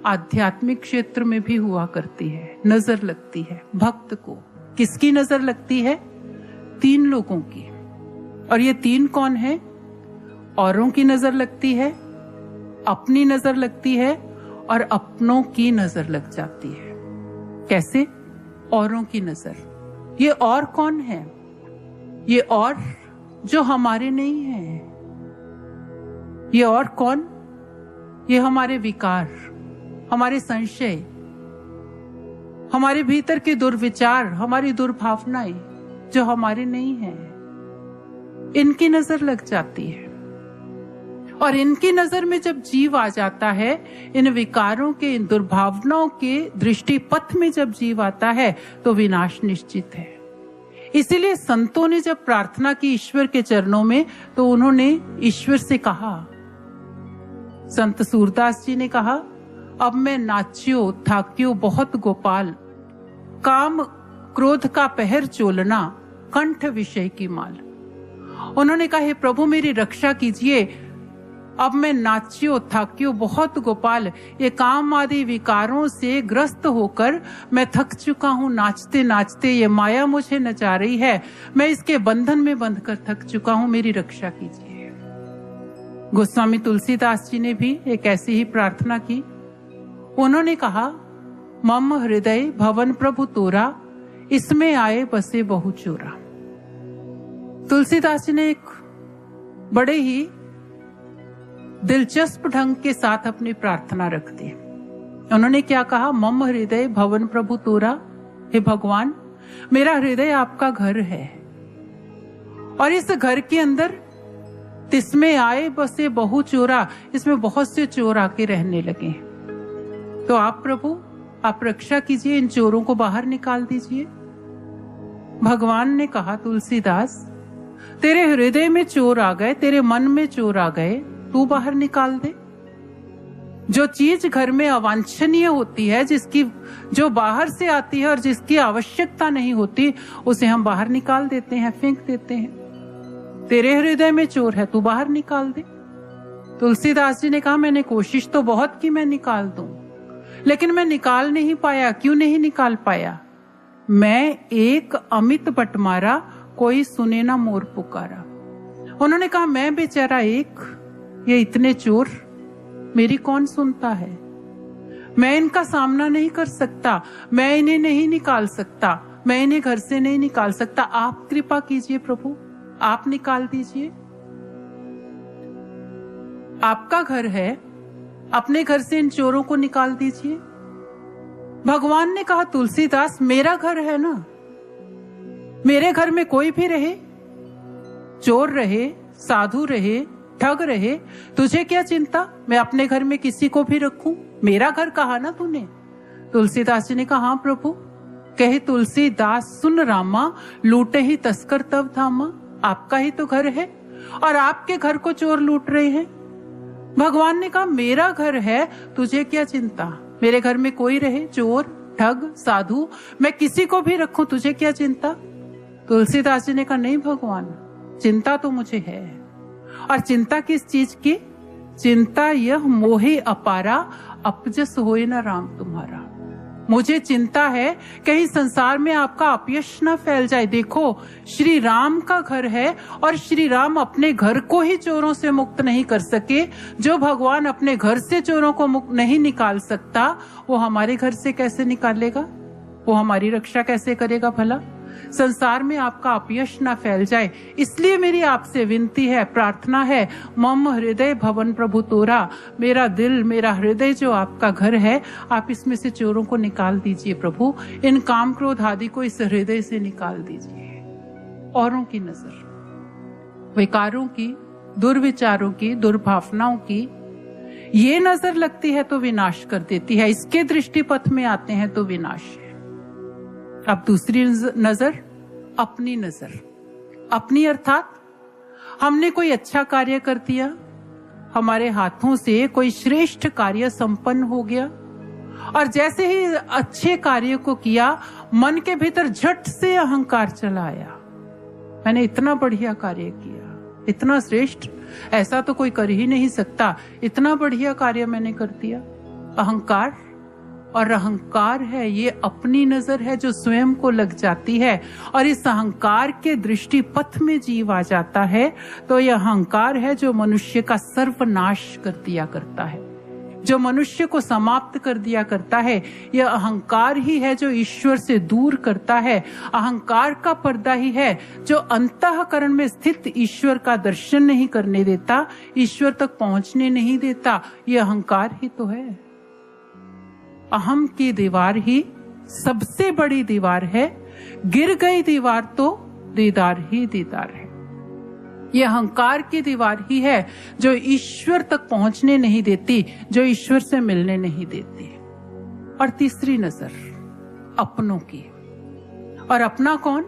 आध्यात्मिक क्षेत्र में भी हुआ करती है। नजर लगती है भक्त को। किसकी नजर लगती है? 3 लोगों की। और ये 3 कौन है? औरों की नजर लगती है, अपनी नजर लगती है, और अपनों की नजर लग जाती है। कैसे? औरों की नजर। ये और कौन है? ये और जो हमारे नहीं है। ये और कौन? ये हमारे विकार, हमारे संशय, हमारे भीतर के दुर्विचार, हमारी दुर्भावनाएं जो हमारे नहीं है, इनकी नजर लग जाती है। और इनकी नजर में जब जीव आ जाता है, इन विकारों के, इन दुर्भावनाओं के दृष्टिपथ में जब जीव आता है तो विनाश निश्चित है। इसीलिए संतों ने जब प्रार्थना की ईश्वर के चरणों में, तो उन्होंने ईश्वर से कहा, संत सूरदास जी ने कहा, अब मैं नाच्यो थाक्यो बहुत गोपाल, काम क्रोध का पहर चोलना, कंठ विषय की माल। उन्होंने कहा, हे प्रभु मेरी रक्षा कीजिए, अब मैं नाच्यो थाक्यो बहुत गोपाल, ये काम आदि विकारों से ग्रस्त होकर मैं थक चुका हूँ। नाचते नाचते ये माया मुझे नचा रही है, मैं इसके बंधन में बंध कर थक चुका हूँ, मेरी रक्षा कीजिए। गोस्वामी तुलसीदास जी ने भी एक ऐसी ही प्रार्थना की। उन्होंने कहा, मम हृदय भवन प्रभु तोरा, इसमें आए बसे बहु चोरा। तुलसीदास जी ने एक बड़े ही दिलचस्प ढंग के साथ अपनी प्रार्थना रख दी। उन्होंने क्या कहा? मम हृदय भवन प्रभु तोरा, हे भगवान मेरा हृदय आपका घर है, और इस घर के अंदर तिसमें आए बसे बहु चोरा, इसमें बहुत से चोर आके रहने लगे। तो आप प्रभु, आप रक्षा कीजिए, इन चोरों को बाहर निकाल दीजिए। भगवान ने कहा, तुलसीदास तेरे हृदय में चोर आ गए, तेरे मन में चोर आ गए, तू बाहर निकाल दे। जो चीज घर में अवांछनीय होती है, जिसकी जो बाहर से आती है और जिसकी आवश्यकता नहीं होती, उसे हम बाहर निकाल देते हैं, फेंक देते हैं। तेरे हृदय में चोर है, तू बाहर निकाल दे। तुलसीदास जी ने कहा, मैंने कोशिश तो बहुत की मैं निकाल दूं, लेकिन मैं निकाल नहीं पाया। क्यों नहीं निकाल पाया? मैं एक अमित बटमारा, कोई सुने ना मोर पुकारा। उन्होंने कहा, मैं बेचारा एक, ये इतने चोर, मेरी कौन सुनता है? मैं इनका सामना नहीं कर सकता, मैं इन्हें नहीं निकाल सकता, मैं इन्हें घर से नहीं निकाल सकता। आप कृपा कीजिए प्रभु, आप निकाल दीजिए। आपका घर है, अपने घर से इन चोरों को निकाल दीजिए। भगवान ने कहा, तुलसीदास मेरा घर है ना, मेरे घर में कोई भी रहे, चोर रहे, साधु रहे, ठग रहे, तुझे क्या चिंता? मैं अपने घर में किसी को भी रखूं, मेरा घर कहा ना तूने। तुलसीदास जी ने कहा, हाँ प्रभु। कहे तुलसीदास सुन रामा, लूटे ही तस्कर तब धामा। आपका ही तो घर है और आपके घर को चोर लूट रहे हैं। भगवान ने कहा, मेरा घर है, तुझे क्या चिंता? मेरे घर में कोई रहे, चोर, ठग, साधु, मैं किसी को भी रखूं, तुझे क्या चिंता? तुलसीदास जी ने कहा, नहीं भगवान, चिंता तो मुझे है। और चिंता किस चीज की? चिंता यह मोहे अपारा, अपजस होए ना राम तुम्हारा। मुझे चिंता है कहीं संसार में आपका अपयश न फैल जाए। देखो, श्री राम का घर है और श्री राम अपने घर को ही चोरों से मुक्त नहीं कर सके। जो भगवान अपने घर से चोरों को मुक्त नहीं निकाल सकता, वो हमारे घर से कैसे निकालेगा? वो हमारी रक्षा कैसे करेगा भला? संसार में आपका अपयश ना फैल जाए, इसलिए मेरी आपसे विनती है, प्रार्थना है, मम हृदय भवन प्रभु तोरा। मेरा दिल, मेरा हृदय जो आपका घर है, आप इसमें से चोरों को निकाल दीजिए प्रभु। इन काम क्रोध आदि को इस हृदय से निकाल दीजिए। औरों की नजर, विकारों की, दुर्विचारों की, दुर्भावनाओं की, ये नजर लगती है तो विनाश कर देती है, इसके दृष्टि पथ में आते हैं तो विनाश है। अब दूसरी नजर, अपनी नजर। अपनी अर्थात हमने कोई अच्छा कार्य कर दिया, हमारे हाथों से कोई श्रेष्ठ कार्य संपन्न हो गया, और जैसे ही अच्छे कार्य को किया मन के भीतर झट से अहंकार चला आया। मैंने इतना बढ़िया कार्य किया, इतना श्रेष्ठ, ऐसा तो कोई कर ही नहीं सकता, इतना बढ़िया कार्य मैंने कर दिया। अहंकार, और अहंकार है ये अपनी नजर है जो स्वयं को लग जाती है, और इस अहंकार के दृष्टि पथ में जीव आ जाता है तो यह अहंकार है जो मनुष्य का सर्वनाश कर दिया करता है, जो मनुष्य को समाप्त कर दिया करता है। यह अहंकार ही है जो ईश्वर से दूर करता है। अहंकार का पर्दा ही है जो अंतःकरण में स्थित ईश्वर का दर्शन नहीं करने देता, ईश्वर तक पहुंचने नहीं देता। यह अहंकार ही तो है। अहम की दीवार ही सबसे बड़ी दीवार है, गिर गई दीवार तो दीदार ही दीदार है। यह अहंकार की दीवार ही है जो ईश्वर तक पहुंचने नहीं देती, जो ईश्वर से मिलने नहीं देती। और तीसरी नजर, अपनों की। और अपना कौन?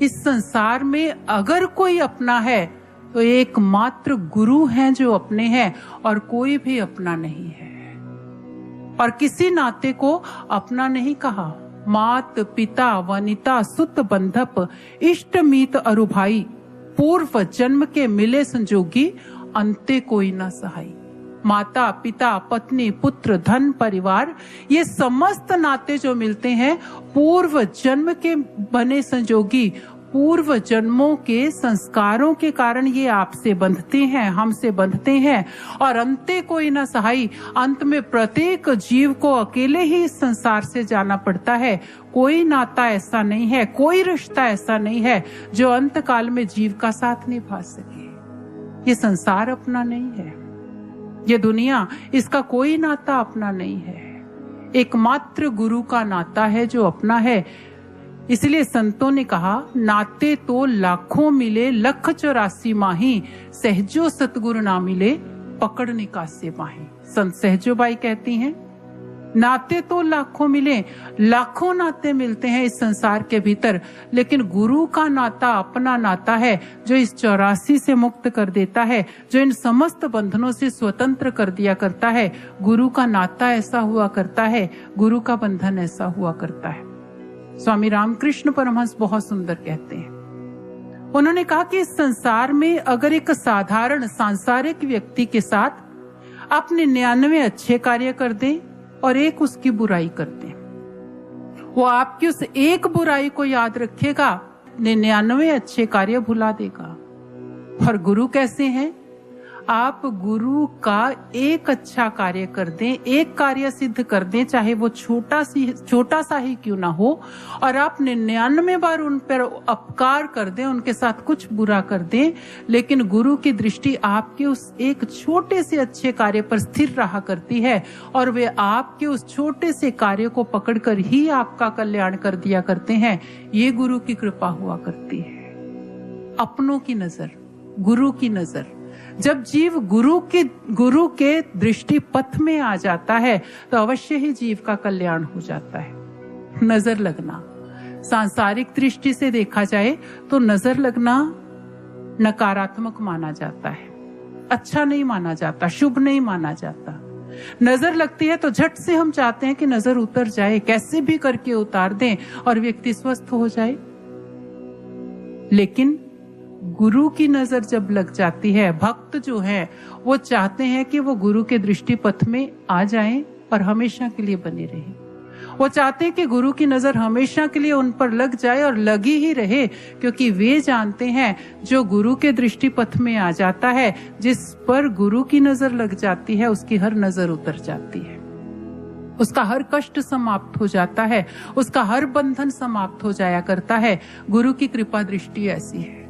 इस संसार में अगर कोई अपना है तो एकमात्र गुरु हैं जो अपने हैं, और कोई भी अपना नहीं है। और किसी नाते को अपना नहीं कहा। मात पिता वनिता सुत बंधप इष्ट मीत अरु भाई, पूर्व जन्म के मिले संजोगी अंते कोई न सहाई। माता पिता पत्नी पुत्र धन परिवार, ये समस्त नाते जो मिलते हैं पूर्व जन्म के बने संजोगी, पूर्व जन्मों के संस्कारों के कारण ये आपसे बंधते हैं, हमसे बंधते हैं। और अंते कोई न सहाई, अंत में प्रत्येक जीव को अकेले ही इस संसार से जाना पड़ता है। कोई नाता ऐसा नहीं है, कोई रिश्ता ऐसा नहीं है जो अंत काल में जीव का साथ निभा सके। ये संसार अपना नहीं है, ये दुनिया, इसका कोई नाता अपना नहीं है। एकमात्र गुरु का नाता है जो अपना है। इसलिए संतों ने कहा, नाते तो लाखों मिले लख 84 माही, सहजो सतगुरु ना मिले पकड़ निकासे माही। संत सहजोबाई कहती हैं, नाते तो लाखों मिले, लाखों नाते मिलते हैं इस संसार के भीतर, लेकिन गुरु का नाता अपना नाता है जो इस 84 से मुक्त कर देता है, जो इन समस्त बंधनों से स्वतंत्र कर दिया करता है। गुरु का नाता ऐसा हुआ करता है, गुरु का बंधन ऐसा हुआ करता है। स्वामी रामकृष्ण परमहंस बहुत सुंदर कहते हैं, उन्होंने कहा कि इस संसार में अगर एक साधारण सांसारिक व्यक्ति के साथ आप 99 अच्छे कार्य कर दें और एक उसकी बुराई कर दें, वो आपकी उस एक बुराई को याद रखेगा, 99 अच्छे कार्य भुला देगा। और गुरु कैसे हैं? आप गुरु का एक अच्छा कार्य कर दें, एक कार्य सिद्ध कर दें, चाहे वो छोटा सा ही क्यों ना हो, और आप 99 बार उन पर अपकार कर दें, उनके साथ कुछ बुरा कर दें, लेकिन गुरु की दृष्टि आपके उस एक छोटे से अच्छे कार्य पर स्थिर रहा करती है, और वे आपके उस छोटे से कार्य को पकड़कर ही आपका कल्याण कर दिया करते हैं। ये गुरु की कृपा हुआ करती है। अपनों की नजर, गुरु की नजर। जब जीव गुरु के दृष्टि पथ में आ जाता है तो अवश्य ही जीव का कल्याण हो जाता है। नजर लगना, सांसारिक दृष्टि से देखा जाए तो नजर लगना नकारात्मक माना जाता है, अच्छा नहीं माना जाता, शुभ नहीं माना जाता। नजर लगती है तो झट से हम चाहते हैं कि नजर उतर जाए, कैसे भी करके उतार दें और व्यक्ति स्वस्थ हो जाए। लेकिन गुरु की नजर जब लग जाती है, भक्त जो है वो चाहते हैं कि वो गुरु के दृष्टि पथ में आ जाएं और हमेशा के लिए बने रहें। वो चाहते हैं कि गुरु की नजर हमेशा के लिए उन पर लग जाए और लगी ही रहे, क्योंकि वे जानते हैं जो गुरु के दृष्टि पथ में आ जाता है, जिस पर गुरु की नजर लग जाती है, उसकी हर नजर उतर जाती है, उसका हर कष्ट समाप्त हो जाता है, उसका हर बंधन समाप्त हो जाया करता है। गुरु की कृपा दृष्टि ऐसी है।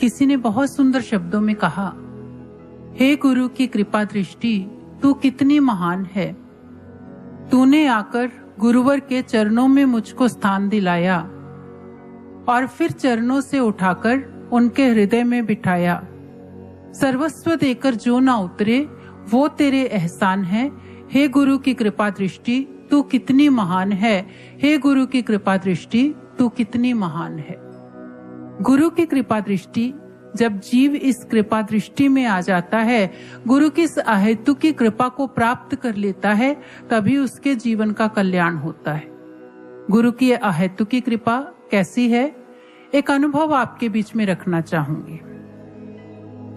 किसी ने बहुत सुंदर शब्दों में कहा, हे गुरु की कृपा दृष्टि, तू कितनी महान है। तूने आकर गुरुवर के चरणों में मुझको स्थान दिलाया और फिर चरणों से उठाकर उनके हृदय में बिठाया। सर्वस्व देकर जो ना उतरे वो तेरे एहसान है। हे गुरु की कृपा दृष्टि तू कितनी महान है। हे गुरु की कृपा दृष्टि तू कितनी महान है। गुरु की कृपा दृष्टि, जब जीव इस कृपा दृष्टि में आ जाता है, गुरु की इस अहेतु की कृपा को प्राप्त कर लेता है, तभी उसके जीवन का कल्याण होता है। गुरु की अहेतु की कृपा कैसी है, एक अनुभव आपके बीच में रखना चाहूंगी।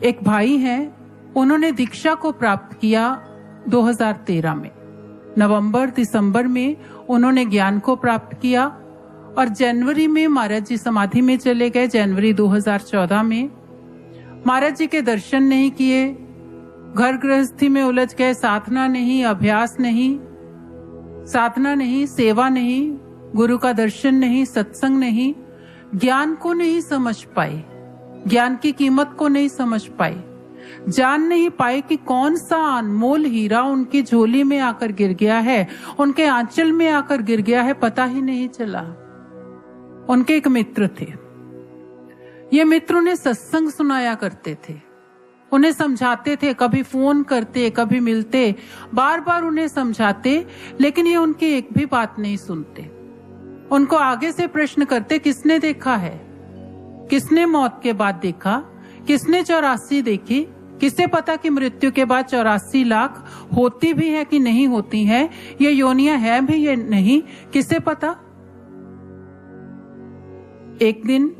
एक भाई हैं, उन्होंने दीक्षा को प्राप्त किया 2013 में। नवंबर दिसंबर में उन्होंने ज्ञान को प्राप्त किया और जनवरी में महाराज जी समाधि में चले गए। जनवरी 2014 में महाराज जी के दर्शन नहीं किए, घर गृहस्थी में उलझ गए। साधना नहीं, अभ्यास नहीं, साधना नहीं, सेवा नहीं, गुरु का दर्शन नहीं, सत्संग नहीं, ज्ञान को नहीं समझ पाए, ज्ञान की कीमत को नहीं समझ पाए, जान नहीं पाए कि कौन सा अनमोल हीरा उनकी झोली में आकर गिर गया है, उनके आंचल में आकर गिर गया है, पता ही नहीं चला। उनके एक मित्र थे, ये मित्र उन्हें सत्संग सुनाया करते थे, उन्हें समझाते थे, कभी फोन करते, कभी मिलते, बार बार उन्हें समझाते, लेकिन ये उनकी एक भी बात नहीं सुनते। उनको आगे से प्रश्न करते, किसने देखा है, किसने मौत के बाद देखा, किसने 84 देखी, किसे पता कि मृत्यु के बाद 84 लाख होती भी है कि नहीं होती है, ये योनियां है भी ये नहीं, किसे पता। एक दिन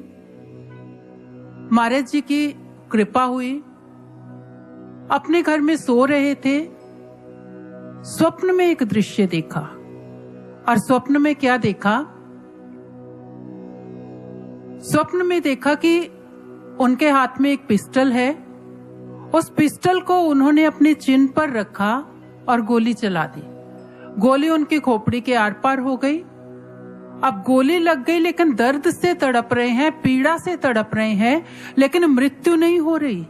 महाराज जी की कृपा हुई, अपने घर में सो रहे थे, स्वप्न में एक दृश्य देखा। और स्वप्न में क्या देखा, स्वप्न में देखा कि उनके हाथ में एक पिस्टल है, उस पिस्टल को उन्होंने अपने चिन्ह पर रखा और गोली चला दी। गोली उनकी खोपड़ी के आर पार हो गई। अब गोली लग गई, लेकिन दर्द से तड़प रहे हैं, पीड़ा से तड़प रहे हैं, लेकिन मृत्यु नहीं हो रही।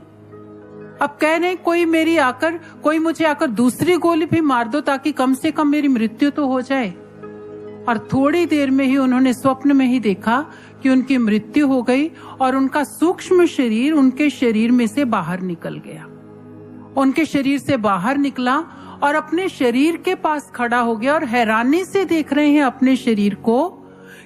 अब कह रहे कोई मुझे आकर दूसरी गोली भी मार दो ताकि कम से कम मेरी मृत्यु तो हो जाए। और थोड़ी देर में ही उन्होंने स्वप्न में ही देखा कि उनकी मृत्यु हो गई और उनका सूक्ष्म शरीर उनके शरीर में से बाहर निकल गया। उनके शरीर से बाहर निकला और अपने शरीर के पास खड़ा हो गया और हैरानी से देख रहे हैं अपने शरीर को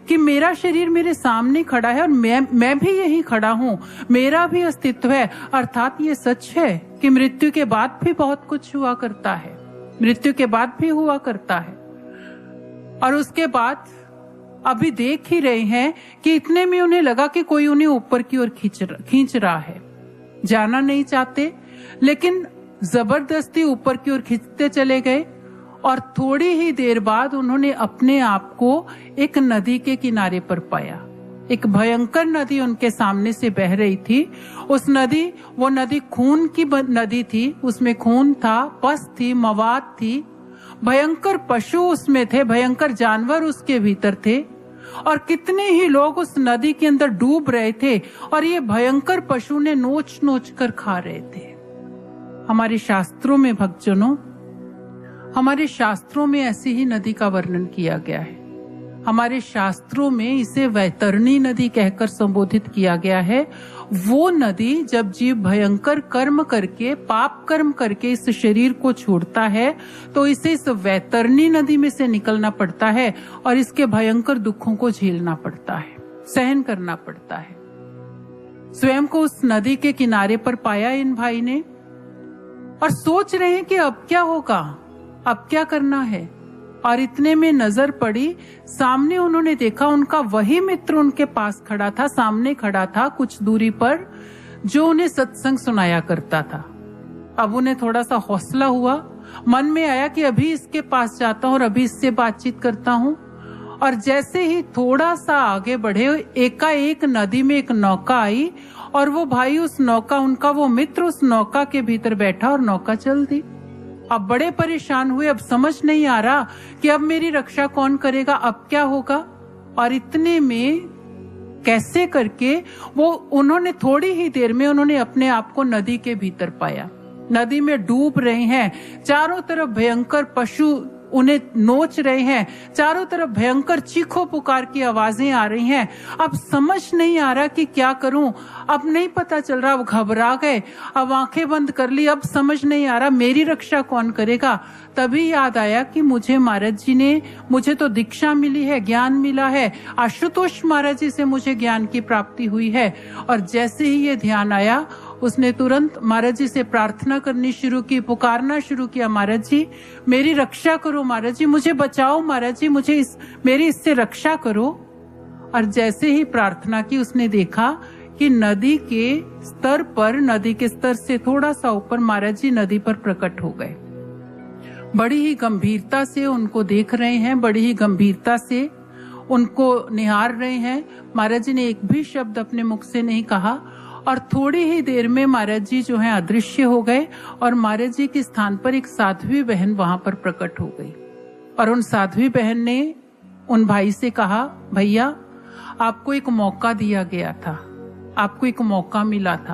कि मेरा शरीर मेरे सामने खड़ा है और मैं भी यही खड़ा हूँ, मेरा भी अस्तित्व है। अर्थात ये सच है कि मृत्यु के बाद भी बहुत कुछ हुआ करता है, मृत्यु के बाद भी हुआ करता है। और उसके बाद अभी देख ही रहे हैं कि इतने में उन्हें लगा कि कोई उन्हें ऊपर की ओर खींच रहा है। जाना नहीं चाहते, लेकिन जबरदस्ती ऊपर की ओर खींचते चले गए। और थोड़ी ही देर बाद उन्होंने अपने आप को एक नदी के किनारे पर पाया। एक भयंकर नदी उनके सामने से बह रही थी। वो नदी खून की नदी थी, उसमें खून था, पस थी, मवाद थी, भयंकर पशु उसमें थे, भयंकर जानवर उसके भीतर थे और कितने ही लोग उस नदी के अंदर डूब रहे थे और ये भयंकर पशु ने नोच नोच कर खा रहे थे। हमारे शास्त्रों में भक्तजनों, हमारे शास्त्रों में ऐसी ही नदी का वर्णन किया गया है। हमारे शास्त्रों में इसे वैतरणी नदी कहकर संबोधित किया गया है। वो नदी जब जीव भयंकर कर्म करके, पाप कर्म करके इस शरीर को छोड़ता है तो इसे इस वैतरणी नदी में से निकलना पड़ता है और इसके भयंकर दुखों को झेलना पड़ता है, सहन करना पड़ता है। स्वयं को उस नदी के किनारे पर पाया इन भाई ने और सोच रहे हैं कि अब क्या होगा, अब क्या करना है। और इतने में नजर पड़ी, सामने उन्होंने देखा उनका वही मित्र उनके पास खड़ा था, सामने खड़ा था कुछ दूरी पर, जो उन्हें सत्संग सुनाया करता था। अब उन्हें थोड़ा सा हौसला हुआ, मन में आया कि अभी इसके पास जाता हूं और अभी इससे बातचीत करता हूं। और जैसे ही थोड़ा सा आगे बढ़े, एकाएक नदी में एक नौका आई और वो भाई उस नौका, उनका वो मित्र उस नौका के भीतर बैठा और नौका चल दी। अब बड़े परेशान हुए, अब समझ नहीं आ रहा कि अब मेरी रक्षा कौन करेगा, अब क्या होगा। और इतने में कैसे करके उन्होंने थोड़ी ही देर में उन्होंने अपने आप को नदी के भीतर पाया। नदी में डूब रहे हैं, चारों तरफ भयंकर पशु उन्हें नोच रहे हैं, चारों तरफ भयंकर चीखों पुकार की आवाजें आ रही हैं। अब समझ नहीं आ रहा कि क्या करूं, अब नहीं पता चल रहा, अब घबरा गए, अब आंखें बंद कर ली, अब समझ नहीं आ रहा मेरी रक्षा कौन करेगा। तभी याद आया कि मुझे महाराज जी ने, मुझे तो दीक्षा मिली है, ज्ञान मिला है, आशुतोष महाराज जी से मुझे ज्ञान की प्राप्ति हुई है। और जैसे ही ये ध्यान आया, उसने तुरंत महाराज जी से प्रार्थना करनी शुरू की, पुकारना शुरू किया, महाराज जी मेरी रक्षा करो, महाराज जी मुझे बचाओ, महाराज जी मुझे मेरी इससे रक्षा करो। और जैसे ही प्रार्थना की, उसने देखा कि नदी के स्तर पर, नदी के स्तर से थोड़ा सा ऊपर महाराज जी नदी पर प्रकट हो गए। बड़ी ही गंभीरता से उनको देख रहे हैं, बड़ी ही गंभीरता से उनको निहार रहे हैं। महाराज जी ने एक भी शब्द अपने मुख से नहीं कहा और थोड़ी ही देर में महाराज जी जो है अदृश्य हो गए और महाराज जी के स्थान पर एक साध्वी बहन वहां पर प्रकट हो गई। और उन साध्वी बहन ने उन भाई से कहा, भैया आपको एक मौका दिया गया था, आपको एक मौका मिला था,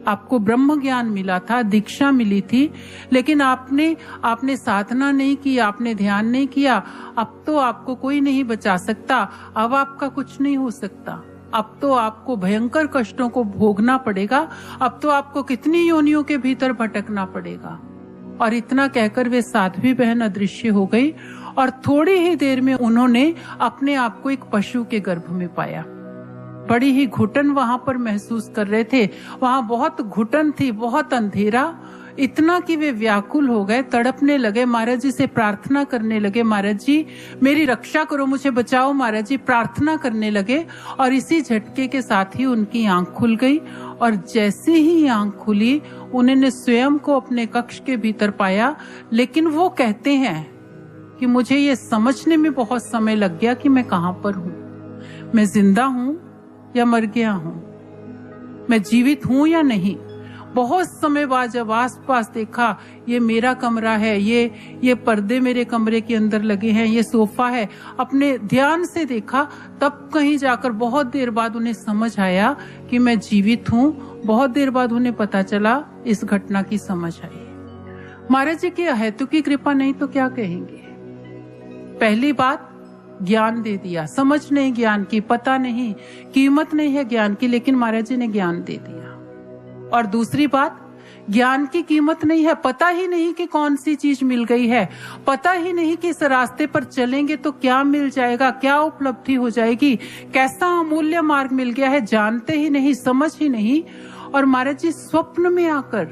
आपको ब्रह्म ज्ञान मिला था, दीक्षा मिली थी, लेकिन आपने साधना नहीं की, आपने ध्यान नहीं किया। अब तो आपको कोई नहीं बचा सकता, अब आपका कुछ नहीं हो सकता, अब तो आपको भयंकर कष्टों को भोगना पड़ेगा, अब तो आपको कितनी योनियों के भीतर भटकना पड़ेगा। और इतना कहकर वे साध्वी बहन अदृश्य हो गई और थोड़ी ही देर में उन्होंने अपने आप को एक पशु के गर्भ में पाया। बड़ी ही घुटन वहां पर महसूस कर रहे थे, वहां बहुत घुटन थी, बहुत अंधेरा, इतना कि वे व्याकुल हो गए, तड़पने लगे, महाराज जी से प्रार्थना करने लगे, महाराज जी मेरी रक्षा करो, मुझे बचाओ, महाराज जी प्रार्थना करने लगे। और इसी झटके के साथ ही उनकी आंख खुल गई और जैसे ही आंख खुली, उन्होंने स्वयं को अपने कक्ष के भीतर पाया। लेकिन वो कहते हैं कि मुझे ये समझने में बहुत समय लग गया कि मैं कहां पर हूं, मैं जिंदा हूं या मर गया हूं, मैं जीवित हूं या नहीं। बहुत समय बाद जब आसपास देखा, ये मेरा कमरा है, ये पर्दे मेरे कमरे के अंदर लगे हैं, ये सोफा है, अपने ध्यान से देखा, तब कहीं जाकर बहुत देर बाद उन्हें समझ आया कि मैं जीवित हूं। बहुत देर बाद उन्हें पता चला, इस घटना की समझ आई। महाराज जी की अहेतुकी की कृपा नहीं तो क्या कहेंगे। पहली बात, ज्ञान दे दिया, समझ नहीं ज्ञान की, पता नहीं, कीमत नहीं है ज्ञान की, लेकिन महाराज जी ने ज्ञान दे दिया। और दूसरी बात, ज्ञान की कीमत नहीं है, पता ही नहीं कि कौन सी चीज मिल गई है, पता ही नहीं कि इस रास्ते पर चलेंगे तो क्या मिल जाएगा, क्या उपलब्धि हो जाएगी, कैसा अमूल्य मार्ग मिल गया है, जानते ही नहीं, समझ ही नहीं। और महाराज जी स्वप्न में आकर,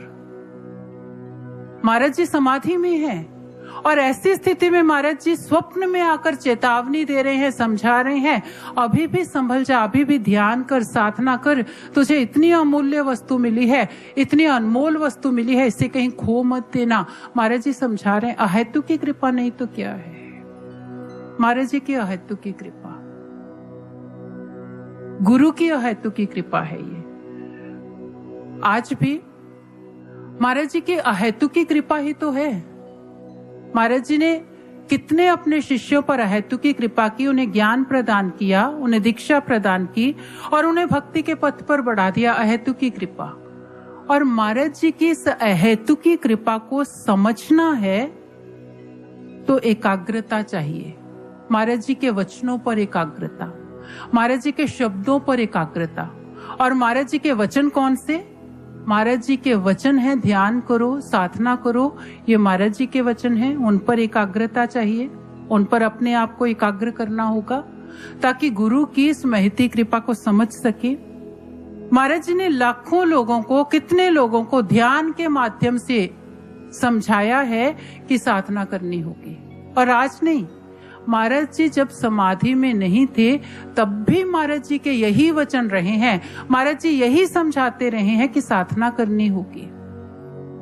महाराज जी समाधि में हैं और ऐसी स्थिति में महाराज जी स्वप्न में आकर चेतावनी दे रहे हैं, समझा रहे हैं, अभी भी संभल जा, अभी भी ध्यान कर, साधना कर, तुझे इतनी अमूल्य वस्तु मिली है, इतनी अनमोल वस्तु मिली है, इसे कहीं खो मत देना। महाराज जी समझा रहे हैं। अहेतु की कृपा नहीं तो क्या है, महाराज जी की अहेतु की कृपा, गुरु की अहेतु की कृपा है ये। आज भी महाराज जी की अहेतु की कृपा ही तो है। महाराज जी ने कितने अपने शिष्यों पर अहेतु की कृपा की, उन्हें ज्ञान प्रदान किया, उन्हें दीक्षा प्रदान की और उन्हें भक्ति के पथ पर बढ़ा दिया, अहेतु की कृपा। और महाराज जी की इस अहेतु की कृपा को समझना है तो एकाग्रता चाहिए। महाराज जी के वचनों पर एकाग्रता, महाराज जी के शब्दों पर एकाग्रता। और महाराज जी के वचन कौन से? महाराज जी के वचन है, ध्यान करो, साधना करो, ये महाराज जी के वचन है, उन पर एकाग्रता चाहिए, उन पर अपने आप को एकाग्र करना होगा ताकि गुरु की इस महती कृपा को समझ सके। महाराज जी ने लाखों लोगों को, कितने लोगों को ध्यान के माध्यम से समझाया है कि साधना करनी होगी। और आज नहीं, महाराज जी जब समाधि में नहीं थे तब भी महाराज जी के यही वचन रहे हैं, महाराज जी यही समझाते रहे हैं कि साधना करनी होगी।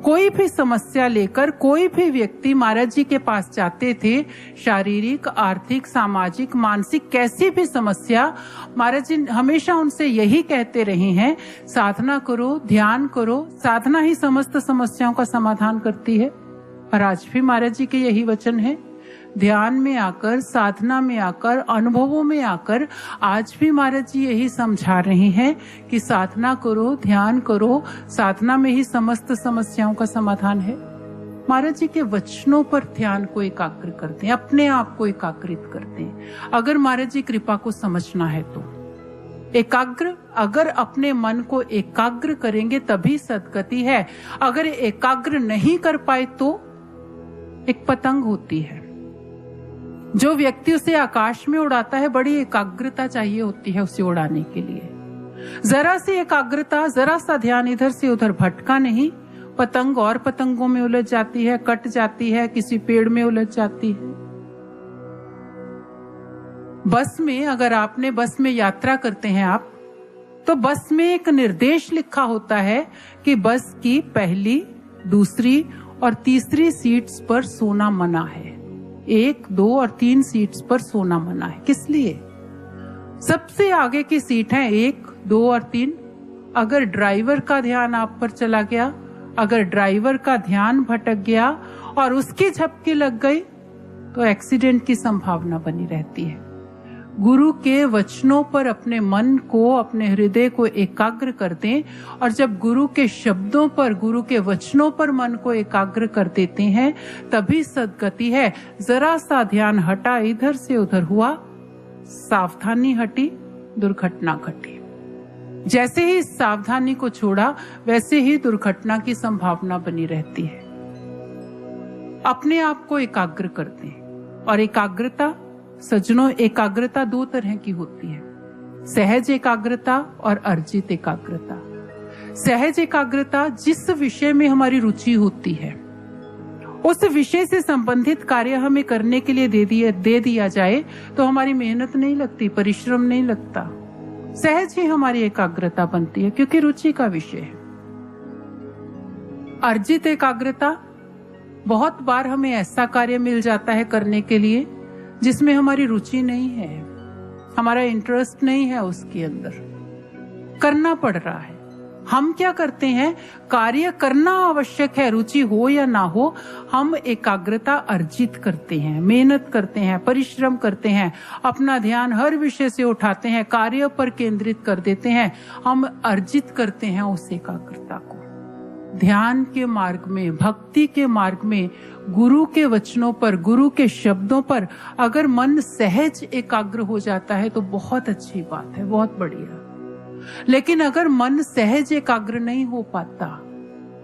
कोई भी समस्या लेकर कोई भी व्यक्ति महाराज जी के पास जाते थे, शारीरिक, आर्थिक, सामाजिक, मानसिक, कैसी भी समस्या, महाराज जी हमेशा उनसे यही कहते रहे हैं, साधना करो, ध्यान करो, साधना ही समस्त समस्याओं का समाधान करती है। और आज भी महाराज जी के यही वचन है। ध्यान में आकर, साधना में आकर, अनुभवों में आकर आज भी महाराज जी यही समझा रहे हैं कि साधना करो, ध्यान करो, साधना में ही समस्त समस्याओं का समाधान है। महाराज जी के वचनों पर ध्यान को एकाग्र करते हैं, अपने आप को एकाग्रित करते हैं। अगर महाराज जी कृपा को समझना है तो एकाग्र, अगर अपने मन को एकाग्र करेंगे तभी सद्गति है। अगर एकाग्र नहीं कर पाए तो एक पतंग होती है, जो व्यक्ति उसे आकाश में उड़ाता है, बड़ी एकाग्रता चाहिए होती है उसे उड़ाने के लिए। जरा सी एकाग्रता, जरा सा ध्यान इधर से उधर भटका नहीं, पतंग और पतंगों में उलझ जाती है, कट जाती है, किसी पेड़ में उलझ जाती है। बस में, अगर आपने बस में यात्रा करते हैं आप, तो बस में एक निर्देश लिखा होता है कि बस की पहली, दूसरी और तीसरी सीट्स पर सोना मना है। 1, 2 और 3 सीट्स पर सोना मना है। किस लिए? सबसे आगे की सीट है 1, 2 और 3। अगर ड्राइवर का ध्यान आप पर चला गया, अगर ड्राइवर का ध्यान भटक गया और उसकी झपकी लग गई तो एक्सीडेंट की संभावना बनी रहती है। गुरु के वचनों पर अपने मन को, अपने हृदय को एकाग्र कर दें, और जब गुरु के शब्दों पर, गुरु के वचनों पर मन को एकाग्र कर देते हैं तभी सद्गति है। जरा सा ध्यान हटा, इधर से उधर हुआ, सावधानी हटी, दुर्घटना घटी। जैसे ही सावधानी को छोड़ा वैसे ही दुर्घटना की संभावना बनी रहती है। अपने आप को एकाग्र करते हैं। और एकाग्रता सज्जनों, एकाग्रता 2 तरह की होती है, सहज एकाग्रता और अर्जित एकाग्रता। सहज एकाग्रता जिस विषय में हमारी रुचि होती है, उस विषय से संबंधित कार्य हमें करने के लिए दे दिया जाए तो हमारी मेहनत नहीं लगती, परिश्रम नहीं लगता, सहज ही हमारी एकाग्रता बनती है, क्योंकि रुचि का विषय है। अर्जित एकाग्रता, बहुत बार हमें ऐसा कार्य मिल जाता है करने के लिए जिसमें हमारी रुचि नहीं है, हमारा इंटरेस्ट नहीं है, उसके अंदर करना पड़ रहा है। हम क्या करते हैं, कार्य करना आवश्यक है, रुचि हो या ना हो, हम एकाग्रता अर्जित करते हैं, मेहनत करते हैं, परिश्रम करते हैं, अपना ध्यान हर विषय से उठाते हैं, कार्य पर केंद्रित कर देते हैं, हम अर्जित करते हैं उस एकाग्रता को। ध्यान के मार्ग में, भक्ति के मार्ग में, गुरु के वचनों पर, गुरु के शब्दों पर अगर मन सहज एकाग्र हो जाता है तो बहुत अच्छी बात है, बहुत बढ़िया। लेकिन अगर मन सहज एकाग्र नहीं हो पाता,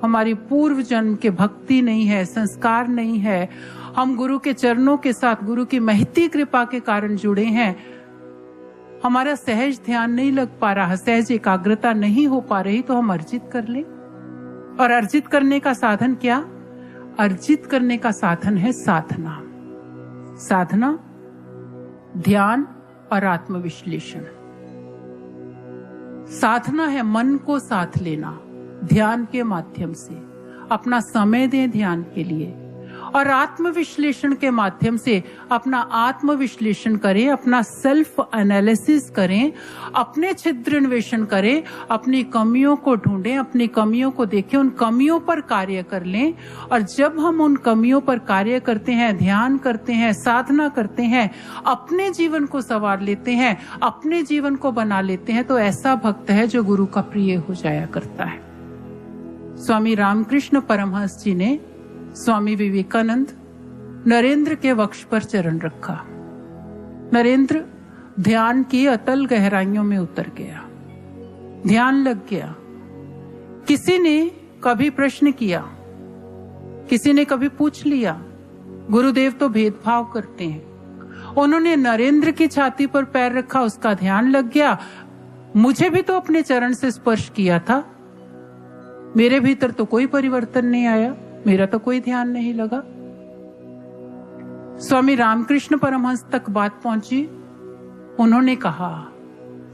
हमारी पूर्व जन्म के भक्ति नहीं है, संस्कार नहीं है, हम गुरु के चरणों के साथ गुरु की महती कृपा के कारण जुड़े हैं, हमारा सहज ध्यान नहीं लग पा रहा, सहज एकाग्रता नहीं हो पा रही, तो हम अर्जित कर लें। और अर्जित करने का साधन क्या? अर्जित करने का साधन है साधना। साधना, ध्यान और आत्मविश्लेषण। साधना है मन को साथ लेना, ध्यान के माध्यम से अपना समय दें ध्यान के लिए, और आत्मविश्लेषण के माध्यम से अपना आत्मविश्लेषण करें, अपना सेल्फ एनालिसिस करें, अपने छिद्रन्वेषण करें, अपनी कमियों को ढूंढें, अपनी कमियों को देखें, उन कमियों पर कार्य कर लें। और जब हम उन कमियों पर कार्य करते हैं, ध्यान करते हैं, साधना करते हैं, अपने जीवन को संवार लेते हैं, अपने जीवन को बना लेते हैं, तो ऐसा भक्त है जो गुरु का प्रिय हो जाया करता है। स्वामी रामकृष्ण परमहंस जी ने स्वामी विवेकानंद, नरेंद्र के वक्ष पर चरण रखा। नरेंद्र ध्यान की अतल गहराइयों में उतर गया, ध्यान लग गया। किसी ने कभी प्रश्न किया, किसी ने कभी पूछ लिया, गुरुदेव तो भेदभाव करते हैं। उन्होंने नरेंद्र की छाती पर पैर रखा, उसका ध्यान लग गया, मुझे भी तो अपने चरण से स्पर्श किया था, मेरे भीतर तो कोई परिवर्तन नहीं आया, मेरा तो कोई ध्यान नहीं लगा। स्वामी रामकृष्ण परमहंस तक बात पहुंची। उन्होंने कहा,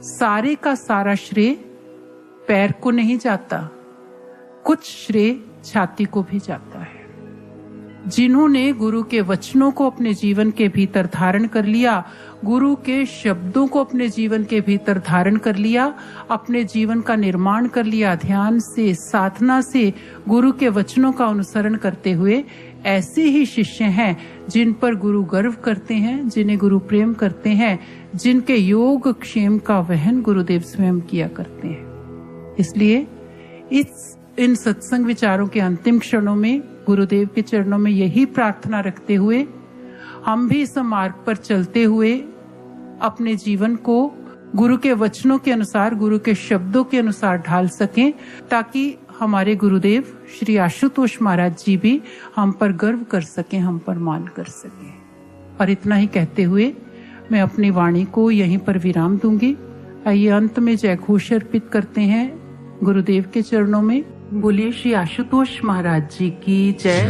सारे का सारा श्रेय पैर को नहीं जाता, कुछ श्रेय छाती को भी जाता है। जिन्होंने गुरु के वचनों को अपने जीवन के भीतर धारण कर लिया, गुरु के शब्दों को अपने जीवन के भीतर धारण कर लिया, अपने जीवन का निर्माण कर लिया, ध्यान से, साधना से, गुरु के वचनों का अनुसरण करते हुए, ऐसे ही शिष्य हैं जिन पर गुरु गर्व करते हैं, जिन्हें गुरु प्रेम करते हैं, जिनके योग क्षेम का वहन गुरुदेव स्वयं किया करते हैं। इसलिए इन सत्संग विचारों के अंतिम क्षणों में गुरुदेव के चरणों में यही प्रार्थना रखते हुए हम भी इस मार्ग पर चलते हुए अपने जीवन को गुरु के वचनों के अनुसार, गुरु के शब्दों के अनुसार ढाल सकें, ताकि हमारे गुरुदेव श्री आशुतोष महाराज जी भी हम पर गर्व कर सकें, हम पर मान कर सकें। और इतना ही कहते हुए मैं अपनी वाणी को यहीं पर विराम दूंगी। आइए अंत में जय घोष अर्पित करते हैं गुरुदेव के चरणों में। बोलिए श्री आशुतोष महाराज जी की जय।